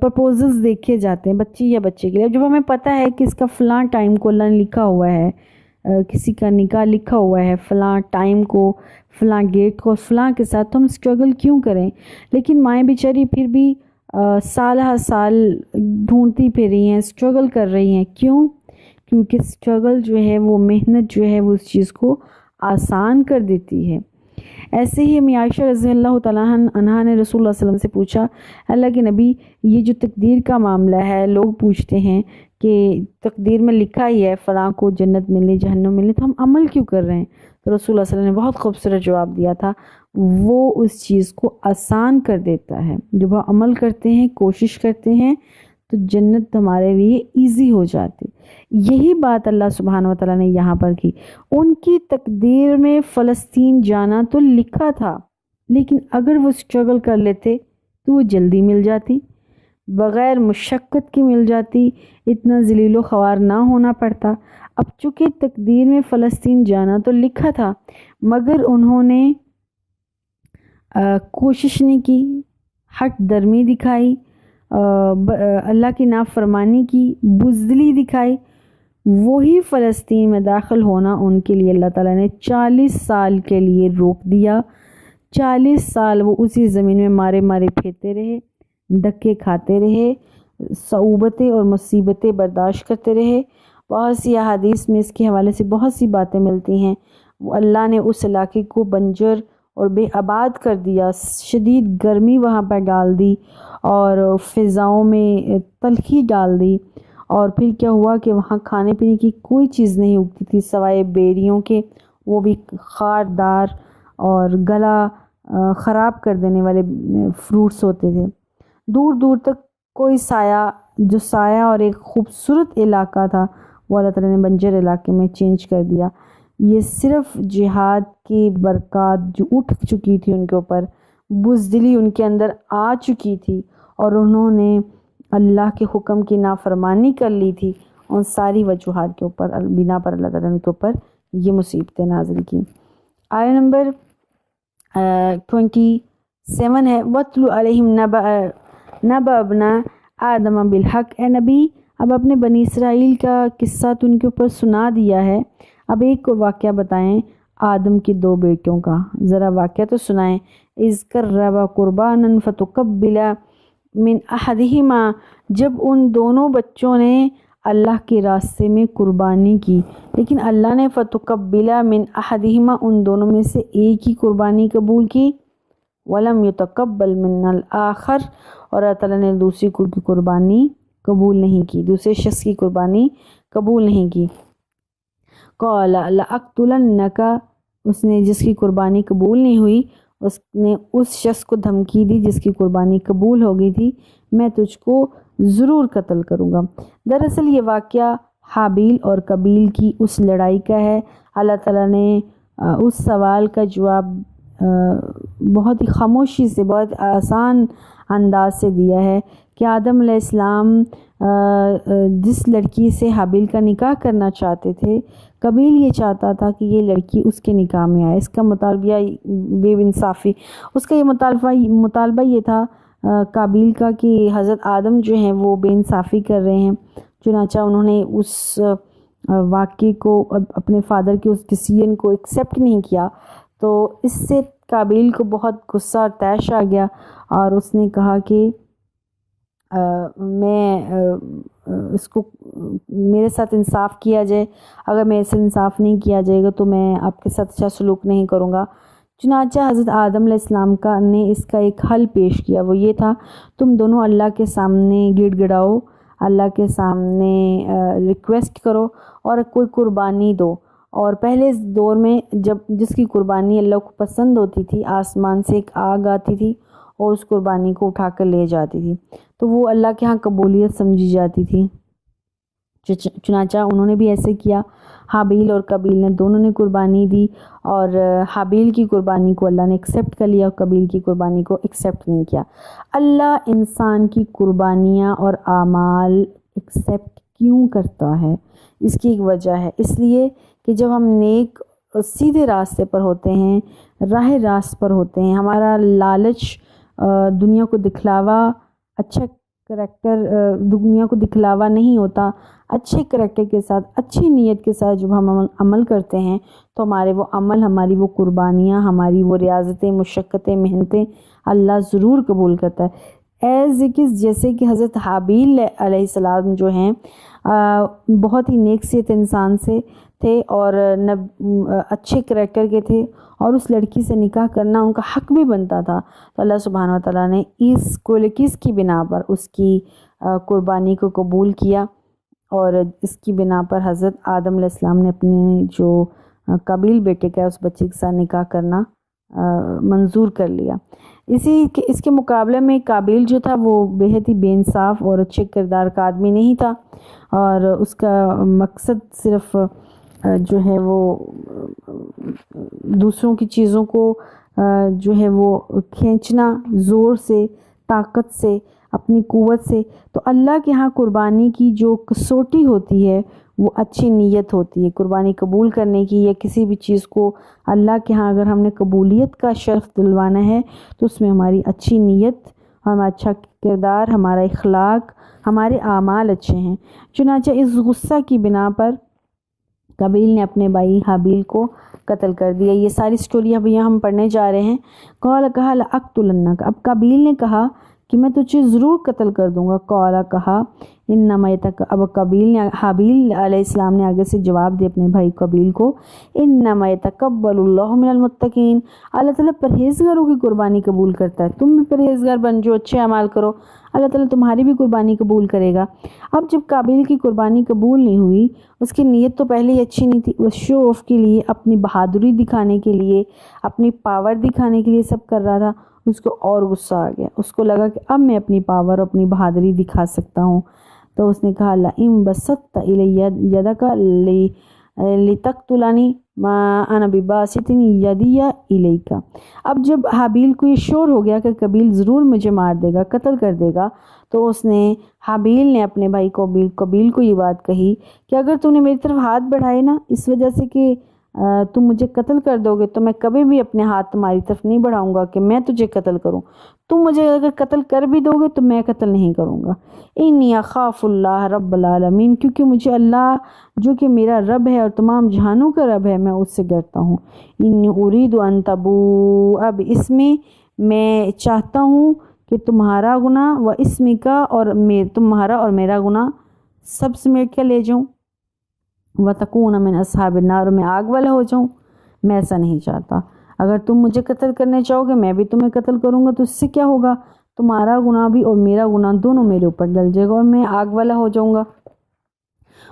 پرپوزلز دیکھے جاتے ہیں بچی یا بچے کے لیے، جب ہمیں پتہ ہے کہ اس کا فلاں ٹائم کو اللہ نے لکھا ہوا ہے، کسی کا نکاح لکھا ہوا ہے فلاں ٹائم کو، فلاں ڈیٹ کو، فلاں کے ساتھ، تو ہم اسٹرگل کیوں کریں؟ لیکن مائیں بیچاری پھر بھی سال ہر سال ڈھونڈتی پھر رہی ہیں، اسٹرگل کر رہی ہیں، کیوں؟ کیونکہ اسٹرگل جو ہے وہ محنت جو ہے وہ اس چیز کو آسان کر دیتی ہے۔ ایسے ہی امی عائشہ رضی اللہ تعالیٰ عنہا نے رسول اللہ صلی اللہ علیہ وسلم سے پوچھا، اللہ کے نبی یہ جو تقدیر کا معاملہ ہے، لوگ پوچھتے ہیں کہ تقدیر میں لکھا ہی ہے فلاں کو جنت ملے جہنم ملے، تو ہم عمل کیوں کر رہے ہیں؟ تو رسول اللہ صلی اللہ علیہ وسلم نے بہت خوبصورت جواب دیا تھا، وہ اس چیز کو آسان کر دیتا ہے، جب وہ عمل کرتے ہیں، کوشش کرتے ہیں، تو جنت ہمارے لیے ایزی ہو جاتی۔ یہی بات اللہ سبحانہ و تعالیٰ نے یہاں پر کی، ان کی تقدیر میں فلسطین جانا تو لکھا تھا، لیکن اگر وہ اسٹرگل کر لیتے تو وہ جلدی مل جاتی، بغیر مشقت کی مل جاتی، اتنا ذلیل و خوار نہ ہونا پڑتا۔ اب چونکہ تقدیر میں فلسطین جانا تو لکھا تھا، مگر انہوں نے کوشش نہیں کی، ہٹ درمی دکھائی، اللہ کی نافرمانی کی، بزدلی دکھائی، وہی فلسطین میں داخل ہونا ان کے لیے اللہ تعالیٰ نے 40 سال کے لیے روک دیا۔ 40 سال وہ اسی زمین میں مارے مارے پھرتے رہے، دھکے کھاتے رہے، صعوبتیں اور مصیبتیں برداشت کرتے رہے۔ بہت سی احادیث میں اس کے حوالے سے بہت سی باتیں ملتی ہیں۔ اللہ نے اس علاقے کو بنجر اور بے آباد کر دیا، شدید گرمی وہاں پر ڈال دی اور فضاؤں میں تلخی ڈال دی، اور پھر کیا ہوا کہ وہاں کھانے پینے کی کوئی چیز نہیں اگتی تھی سوائے بیریوں کے، وہ بھی خاردار اور گلا خراب کر دینے والے فروٹس ہوتے تھے۔ دور دور تک کوئی سایہ، جو سایہ اور ایک خوبصورت علاقہ تھا وہ اللہ تعالیٰ نے بنجر علاقے میں چینج کر دیا۔ یہ صرف جہاد کی برکات جو اٹھ چکی تھی ان کے اوپر، بزدلی ان کے اندر آ چکی تھی اور انہوں نے اللہ کے حکم کی نافرمانی کر لی تھی، ان ساری وجوہات کے اوپر بنا پر اللہ تعالیٰ نے ان کے اوپر یہ مصیبتیں نازل کی۔ آیہ نمبر 27 ہے وَاتْلُ عَلَيْهِمْ نَبَأَ ابْنَ آدَمَ بِالْحَقِّ۔ اے نبی اب اپنے بنی اسرائیل کا قصہ تو ان کے اوپر سنا دیا ہے، اب ایک واقعہ بتائیں آدم کے 2 بیٹوں کا، ذرا واقعہ تو سنائیں۔ اِذْ قَرَّبَ قُرْبَانًا فَتُقُبِّلَ مِنْ أَحَدِهِمَا، جب ان دونوں بچوں نے اللہ کے راستے میں قربانی کی، لیکن اللہ نے فَتُقُبِّلَ مِنْ أَحَدِهِمَا ان دونوں میں سے ایک ہی قربانی قبول کی، وَلَمْ يُتَقَبَّلْ مِنَ الْآخَرِ، اور اللہ تعالیٰ نے دوسری کی قربانی قبول نہیں کی، دوسرے شخص کی قربانی قبول نہیں کی۔ قَالَ لَأَقْتُلَنَّكَ، اس نے جس کی قربانی قبول نہیں ہوئی اس نے اس شخص کو دھمکی دی جس کی قربانی قبول ہو گئی تھی، میں تجھ کو ضرور قتل کروں گا۔ دراصل یہ واقعہ حابیل اور قابیل کی اس لڑائی کا ہے۔ اللہ تعالیٰ نے اس سوال کا جواب بہت ہی خاموشی سے، بہت آسان انداز سے دیا ہے کہ آدم علیہ السلام جس لڑکی سے حابیل کا نکاح کرنا چاہتے تھے، قابیل یہ چاہتا تھا کہ یہ لڑکی اس کے نکاح میں آئے۔ اس کا مطالبہ بے انصافی، اس کا یہ مطالبہ یہ تھا قابیل کا کہ حضرت آدم جو ہیں وہ بے انصافی کر رہے ہیں، چنانچہ انہوں نے اس واقعے کو، اپنے فادر کے اس ڈیسیژن کو ایکسیپٹ نہیں کیا، تو اس سے قابیل کو بہت غصہ اور طیش آ گیا اور اس نے کہا کہ میں اس کو میرے ساتھ انصاف کیا جائے، اگر میرے سے انصاف نہیں کیا جائے گا تو میں آپ کے ساتھ اچھا سلوک نہیں کروں گا۔ چنانچہ حضرت آدم علیہ السلام نے اس کا ایک حل پیش کیا، وہ یہ تھا تم دونوں اللہ کے سامنے گڑ گڑاؤ، اللہ کے سامنے ریکویسٹ کرو اور کوئی قربانی دو۔ اور پہلے دور میں جس کی قربانی اللہ کو پسند ہوتی تھی، آسمان سے ایک آگ آتی تھی اور اس قربانی کو اٹھا کر لے جاتی تھی، تو وہ اللہ کے ہاں قبولیت سمجھی جاتی تھی۔ چنانچہ انہوں نے بھی ایسے کیا، حابیل اور قابیل نے دونوں نے قربانی دی، اور حابیل کی قربانی کو اللہ نے ایکسیپٹ کر لیا اور قابیل کی قربانی کو ایکسیپٹ نہیں کیا۔ اللہ انسان کی قربانیاں اور اعمال ایکسیپٹ کیوں کرتا ہے؟ اس کی ایک وجہ ہے، اس لیے کہ جب ہم نیک اور سیدھے راستے پر ہوتے ہیں، راہ راست پر ہوتے ہیں، ہمارا لالچ دنیا کو دکھلاوا، اچھا کریکٹر دنیا کو دکھلاوا نہیں ہوتا، اچھے کریکٹر کے ساتھ، اچھی نیت کے ساتھ جب ہم عمل کرتے ہیں تو ہمارے وہ عمل، ہماری وہ قربانیاں، ہماری وہ ریاضتیں، مشقتیں، محنتیں اللہ ضرور قبول کرتا ہے۔ جیسے کہ حضرت حابیل علیہ السلام جو ہیں بہت ہی نیک سیت انسان سے تھے اور اچھے کریکٹر کے تھے، اور اس لڑکی سے نکاح کرنا ان کا حق بھی بنتا تھا، تو اللہ سبحانہ و تعالیٰ نے اس کوالٹیز کی بنا پر اس کی قربانی کو قبول کیا، اور اس کی بنا پر حضرت آدم علیہ السلام نے اپنے جو قابیل بیٹے کا اس بچے کے ساتھ نکاح کرنا منظور کر لیا۔ اس کے مقابلے میں قابیل جو تھا وہ بہت ہی بے انصاف اور اچھے کردار کا آدمی نہیں تھا، اور اس کا مقصد صرف جو ہے وہ دوسروں کی چیزوں کو جو ہے وہ کھینچنا، زور سے، طاقت سے، اپنی قوت سے۔ تو اللہ کے ہاں قربانی کی جو کسوٹی ہوتی ہے وہ اچھی نیت ہوتی ہے، قربانی قبول کرنے کی، یا کسی بھی چیز کو اللہ کے ہاں اگر ہم نے قبولیت کا شرف دلوانا ہے تو اس میں ہماری اچھی نیت ہمارا اچھا کردار، ہمارا اخلاق، ہمارے اعمال اچھے ہیں۔ چنانچہ اس غصہ کی بنا پر قابیل نے اپنے بھائی حابیل کو قتل کر دیا۔ یہ ساری سٹوری اب یہاں ہم پڑھنے جا رہے ہیں۔ قال کہا لأقتلنک، اب قابیل نے کہا کہ میں تجھے ضرور قتل کر دوں گا۔ قال کہا انما اب قابیل نے حابیل علیہ السلام نے آگے سے جواب دیا اپنے بھائی قابیل کو، انما یتقبل اللہ من المتقین، اللہ تعالیٰ پرہیزگاروں کی قربانی قبول کرتا ہے۔ تم بھی پرہیزگار بن جو، اچھے اعمال کرو، اللہ تعالیٰ تمہاری بھی قربانی قبول کرے گا۔ اب جب قابیل کی قربانی قبول نہیں ہوئی، اس کی نیت تو پہلے ہی اچھی نہیں تھی، وہ شو آف کے لیے، اپنی بہادری دکھانے کے لیے، اپنی پاور دکھانے کے لیے سب کر رہا تھا۔ اس کو اور غصہ آ گیا، اس کو لگا کہ اب میں اپنی پاور، اپنی بہادری دکھا سکتا ہوں۔ تو اس نے کہا لئن بسطت الی یدک لتقتلنی ما انا بباسط یدی الیک۔ اب جب حابیل کو یہ شور ہو گیا کہ قابیل ضرور مجھے مار دے گا، قتل کر دے گا، تو اس نے حابیل نے اپنے بھائی قابیل کو یہ بات کہی کہ اگر تم نے میری طرف ہاتھ بڑھائے نا اس وجہ سے کہ تم مجھے قتل کر دو گے، تو میں کبھی بھی اپنے ہاتھ تمہاری طرف نہیں بڑھاؤں گا کہ میں تجھے قتل کروں۔ تم مجھے اگر قتل کر بھی دو گے تو میں قتل نہیں کروں گا۔ انی اخاف اللہ رب العالمین، کیونکہ مجھے اللہ جو کہ میرا رب ہے اور تمام جہانوں کا رب ہے، میں اس سے ڈرتا ہوں۔ انی ارید ان تبوء باسمی، میں چاہتا ہوں کہ تمہارا گناہ و اسمی کا اور تمہارا اور میرا گناہ سب سمیٹ کے لے جاؤں، وَتَكُونَ مِنْ أَصْحَابِ النَّارِ، میں آگ والا ہو جاؤں۔ میں ایسا نہیں چاہتا۔ اگر تم مجھے قتل کرنے چاہو گے، میں بھی تمہیں قتل کروں گا، تو اس سے کیا ہوگا؟ تمہارا گناہ بھی اور میرا گناہ دونوں میرے اوپر ڈل جائے گا اور میں آگ والا ہو جاؤں گا۔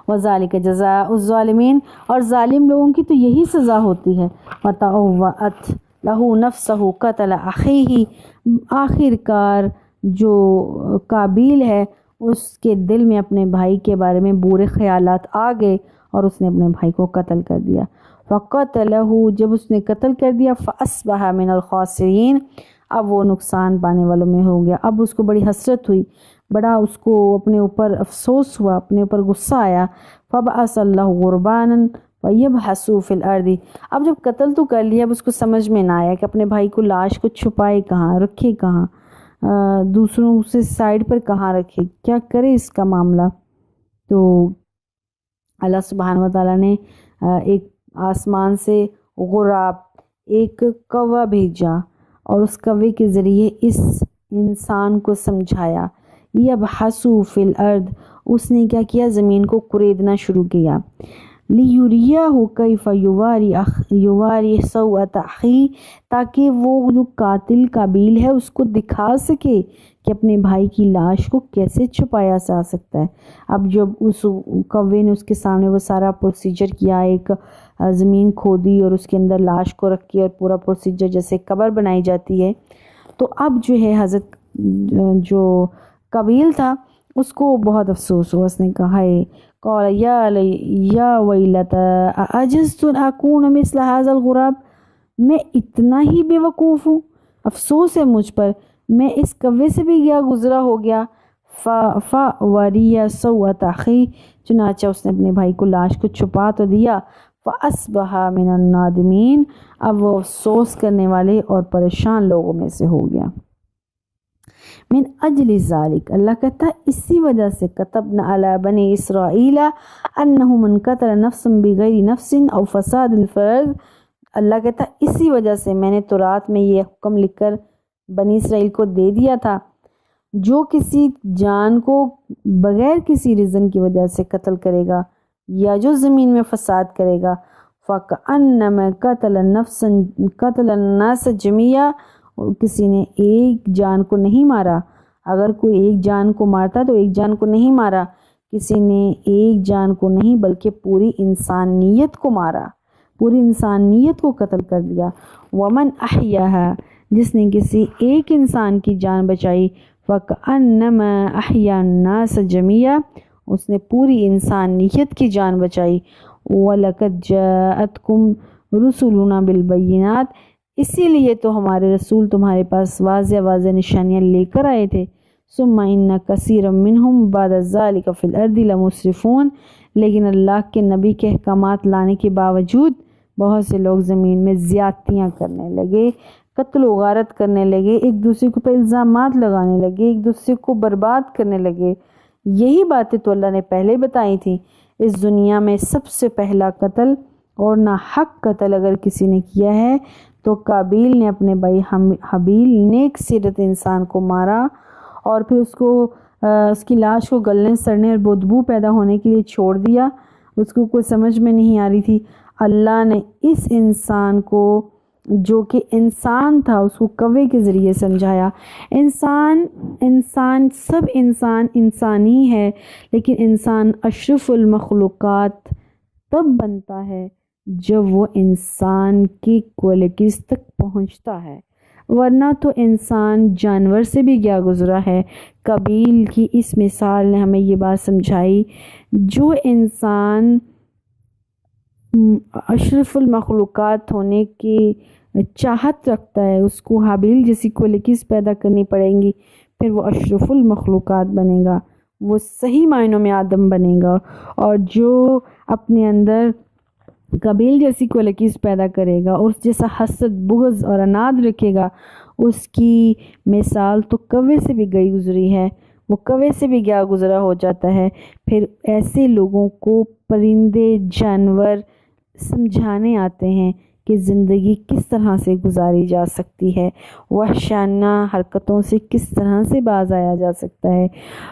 وَذَلِكَ جَزَاءُ الظَّالِمِينَ، اور ظالم لوگوں کی تو یہی سزا ہوتی ہے۔ وَتَعَوَّأَتْ لَهُ نَفْسَهُ قَتَلَ أَخِيهِ، آخر کار جو قابیل ہے اس کے دل میں اپنے بھائی کے بارے میں برے خیالات آ گئے اور اس نے اپنے بھائی کو قتل کر دیا۔ فَقَتَلَهُ، جب اس نے قتل کر دیا، فَأَصْبَحَ مِنَ الْخَاسِرِينَ، اب وہ نقصان پانے والوں میں ہو گیا۔ اب اس کو بڑی حسرت ہوئی، بڑا اس کو اپنے اوپر افسوس ہوا، اپنے اوپر غصہ آیا۔ فَبَعَثَ اللَّهُ غُرْبَانًا فَيَبْحَثُ فِي الْأَرْضِ، اب جب قتل تو کر لیا، اب اس کو سمجھ میں نہ آیا کہ اپنے بھائی کو لاش کو چھپائے کہاں، رکھے کہاں، دوسروں سے سائڈ پر کہاں رکھے، کیا کرے اس کا معاملہ۔ تو اللہ سبحانہ وتعالیٰ نے ایک آسمان سے غراب، ایک کوا بھیجا اور اس کوے کے ذریعے اس انسان کو سمجھایا۔ یبحث فی الارض، اس نے کیا کیا؟ زمین کو کریدنا شروع کیا۔ لیریہ کیف یواری سوءۃ اخیہ، تاکہ وہ جو قاتل قابیل ہے اس کو دکھا سکے کہ اپنے بھائی کی لاش کو کیسے چھپایا جا سکتا ہے۔ اب جب اس کوے نے اس کے سامنے وہ سارا پروسیجر کیا، ایک زمین کھودی اور اس کے اندر لاش کو رکھی اور پورا پروسیجر جیسے قبر بنائی جاتی ہے، تو اب جو ہے حضرت جو قابیل تھا اس کو بہت افسوس ہوا۔ اس نے کہا ہے قال یا ویلتا اعجزت ان اکون مثل هذا الغراب، میں اتنا ہی بے وقوف ہوں، افسوس ہے مجھ پر، میں اس کوے سے بھی گزرا ہو گیا۔ فَوَرِيَ سَوْءَةَ أَخِيهِ، چنانچہ اس نے اپنے بھائی کو لاش کو چھپا تو دیا۔ فَأَصْبَحَ مِنَ النَّادِمِينَ، اب وہ افسوس کرنے والے اور پریشان لوگوں میں سے ہو گیا۔ من اجل ذالک، اللہ کہتا ہے اسی وجہ سے کتبنا علی بنی اسرائیل انہ من قتل نفسا بغیر نفس او فساد فی الارض، اللہ کہتا ہے اسی وجہ سے میں نے تورات میں یہ حکم لکھ کر بنی اسرائیل کو دے دیا تھا، جو کسی جان کو بغیر کسی ریزن کی وجہ سے قتل کرے گا یا جو زمین میں فساد کرے گا، فَكَأَنَّمَا قَتَلَ النَّاسَ جَمِيعًا، کسی نے ایک جان کو نہیں مارا، اگر کوئی ایک جان کو مارتا تو ایک جان کو نہیں مارا، کسی نے ایک جان کو نہیں بلکہ پوری انسانیت کو مارا، پوری انسانیت کو قتل کر دیا۔ وَمَنْ أَحْيَاهَا، جس نے کسی ایک انسان کی جان بچائی، فَكَأَنَّمَا أَحْيَا النَّاسَ جَمِيعًا، اس نے پوری انسانیت کی جان بچائی۔ وَلَقَدْ جَاءَتْكُمْ رُسُلُنَا بِالْبَيِّنَاتِ، اسی لیے تو ہمارے رسول تمہارے پاس واضح واضح نشانیاں لے کر آئے تھے۔ ثُمَّ إِنَّ كَثِيرًا مِّنْهُمْ بَعْدَ ذَلِكَ فِي الْأَرْضِ لَمُسْرِفُونَ، لیکن اللہ کے نبی کے احکامات لانے کے باوجود بہت سے لوگ زمین میں زیادتیاں کرنے لگے، قتل و غارت کرنے لگے، ایک دوسرے کے اوپر الزامات لگانے لگے، ایک دوسرے کو برباد کرنے لگے۔ یہی باتیں تو اللہ نے پہلے بتائی تھیں۔ اس دنیا میں سب سے پہلا قتل اور ناحق قتل اگر کسی نے کیا ہے تو قابیل نے اپنے بھائی حابیل نیک سیرت انسان کو مارا اور پھر اس کی لاش کو گلنے سڑنے اور بدبو پیدا ہونے کے لیے چھوڑ دیا۔ اس کو کوئی سمجھ میں نہیں آ رہی تھی۔ اللہ نے اس انسان کو جو کہ انسان تھا اس کو کوے کے ذریعے سمجھایا۔ سب انسان ہی ہے، لیکن انسان اشرف المخلوقات تب بنتا ہے جب وہ انسان کی کوالٹیز تک پہنچتا ہے، ورنہ تو انسان جانور سے بھی گیا گزرا ہے۔ قابیل کی اس مثال نے ہمیں یہ بات سمجھائی، جو انسان اشرف المخلوقات ہونے کی چاہت رکھتا ہے اس کو حابیل جیسی کوالٹیز پیدا کرنی پڑیں گی، پھر وہ اشرف المخلوقات بنے گا، وہ صحیح معنوں میں آدم بنے گا۔ اور جو اپنے اندر قابیل جیسی کوالٹیز پیدا کرے گا، اس جیسا حسد، بغض اور اناد رکھے گا، اس کی مثال تو کوے سے بھی گئی گزری ہے، وہ کوے سے بھی گیا گزرا ہو جاتا ہے۔ پھر ایسے لوگوں کو پرندے جانور سمجھانے آتے ہیں کہ زندگی کس طرح سے گزاری جا سکتی ہے، وحشیانہ حرکتوں سے کس طرح سے باز آیا جا سکتا ہے۔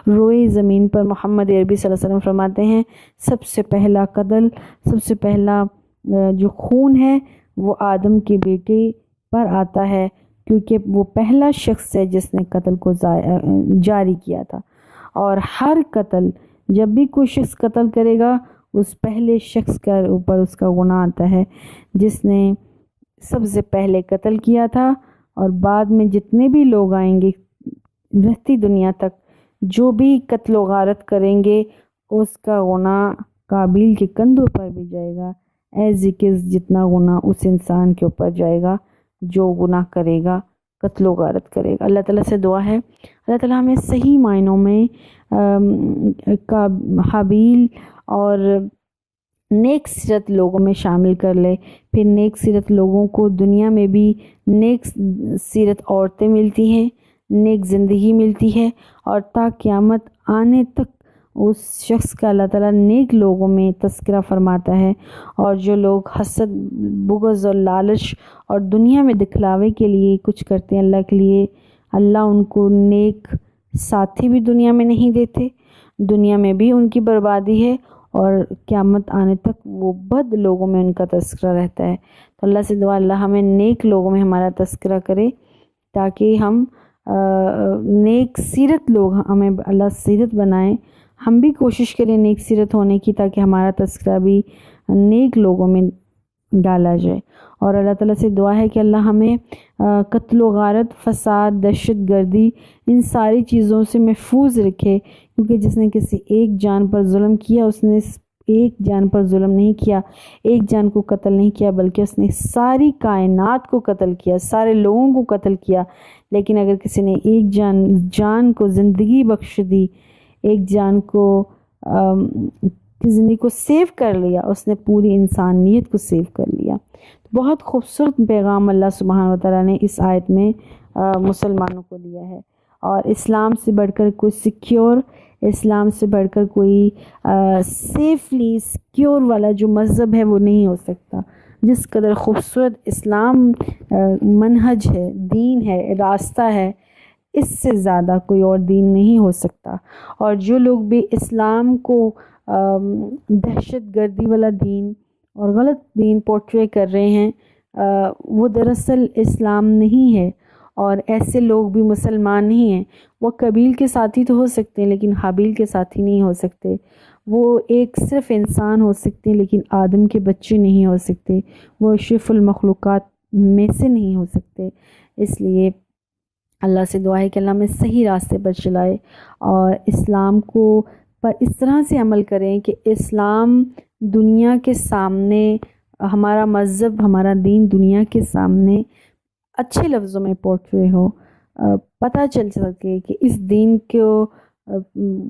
روئے زمین پر محمد عربی صلی اللہ علیہ وسلم فرماتے ہیں سب سے پہلا قتل، سب سے پہلا جو خون ہے وہ آدم کے بیٹے پر آتا ہے، کیونکہ وہ پہلا شخص ہے جس نے قتل کو جاری کیا تھا۔ اور ہر قتل، جب بھی کوئی شخص قتل کرے گا اس پہلے شخص کے اوپر اس کا گناہ آتا ہے جس نے سب سے پہلے قتل کیا تھا، اور بعد میں جتنے بھی لوگ آئیں گے رہتی دنیا تک جو بھی قتل و غارت کریں گے اس کا گناہ قابیل کے کندھوں پر بھی جائے گا، ایز اٹ از جتنا گناہ اس انسان کے اوپر جائے گا جو گناہ کرے گا، قتل و غارت کرے گا۔ اللہ تعالیٰ سے دعا ہے اللہ تعالیٰ ہمیں صحیح معنوں میں حابیل اور نیک سیرت لوگوں میں شامل کر لے۔ پھر نیک سیرت لوگوں کو دنیا میں بھی نیک سیرت عورتیں ملتی ہیں، نیک زندگی ملتی ہے، اور تا قیامت آنے تک اس شخص کا اللہ تعالیٰ نیک لوگوں میں تذکرہ فرماتا ہے۔ اور جو لوگ حسد، بغض اور لالچ اور دنیا میں دکھلاوے کے لیے کچھ کرتے ہیں اللہ کے لیے، اللہ ان کو نیک ساتھی بھی دنیا میں نہیں دیتے، دنیا میں بھی ان کی بربادی ہے، اور قیامت آنے تک وہ بد لوگوں میں ان کا تذکرہ رہتا ہے۔ تو اللہ سے دعا اللہ ہمیں نیک لوگوں میں ہمارا تذکرہ کرے تاکہ ہم نیک سیرت لوگ، ہمیں اللہ سیرت بنائیں، ہم بھی کوشش کریں نیک سیرت ہونے کی تاکہ ہمارا تذکرہ بھی نیک لوگوں میں ڈالا جائے۔ اور اللہ تعالیٰ سے دعا ہے کہ اللہ ہمیں قتل و غارت، فساد، دہشت گردی ان ساری چیزوں سے محفوظ رکھے، کیونکہ جس نے کسی ایک جان پر ظلم کیا اس نے ایک جان پر ظلم نہیں کیا، ایک جان کو قتل نہیں کیا، بلکہ اس نے ساری کائنات کو قتل کیا، سارے لوگوں کو قتل کیا۔ لیکن اگر کسی نے ایک جان کو زندگی بخش دی، ایک جان کو زندگی کو سیو کر لیا، اس نے پوری انسانیت کو سیو کر لیا۔ بہت خوبصورت پیغام اللہ سبحانہ وتعالیٰ نے اس آیت میں مسلمانوں کو دیا ہے، اور اسلام سے بڑھ کر کوئی سیکیور، اسلام سے بڑھ کر کوئی سیفلی سیکیور والا جو مذہب ہے وہ نہیں ہو سکتا۔ جس قدر خوبصورت اسلام منہج ہے، دین ہے، راستہ ہے، اس سے زیادہ کوئی اور دین نہیں ہو سکتا۔ اور جو لوگ بھی اسلام کو دہشت گردی والا دین اور غلط دین پورٹرے کر رہے ہیں، وہ دراصل اسلام نہیں ہے، اور ایسے لوگ بھی مسلمان نہیں ہیں۔ وہ قابیل کے ساتھی تو ہو سکتے ہیں لیکن حابیل کے ساتھی نہیں ہو سکتے، وہ ایک صرف انسان ہو سکتے ہیں لیکن آدم کے بچے نہیں ہو سکتے، وہ اشرف المخلوقات میں سے نہیں ہو سکتے۔ اس لیے اللہ سے دعا ہے کہ اللہ ہمیں صحیح راستے پر چلائے، اور اسلام کو پر اس طرح سے عمل کریں کہ اسلام دنیا کے سامنے، ہمارا مذہب، ہمارا دین دنیا کے سامنے اچھے لفظوں میں پورٹرے ہو، پتہ چل سکے کہ اس دین کو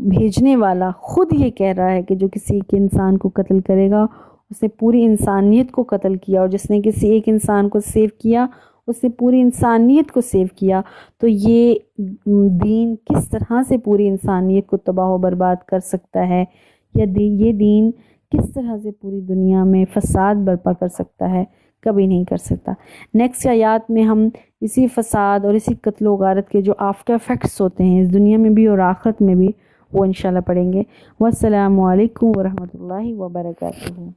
بھیجنے والا خود یہ کہہ رہا ہے کہ جو کسی ایک انسان کو قتل کرے گا اس نے پوری انسانیت کو قتل کیا، اور جس نے کسی ایک انسان کو سیو کیا اس نے پوری انسانیت کو سیو کیا، تو یہ دین کس طرح سے پوری انسانیت کو تباہ و برباد کر سکتا ہے، یا یہ دین کس طرح سے پوری دنیا میں فساد برپا کر سکتا ہے؟ کبھی نہیں کر سکتا۔ نیکسٹ آیات میں ہم اسی فساد اور اسی قتل و غارت کے جو آفٹر افیکٹس ہوتے ہیں اس دنیا میں بھی اور آخرت میں بھی، وہ انشاءاللہ پڑھیں گے۔ والسلام علیکم ورحمۃ اللہ وبرکاتہ۔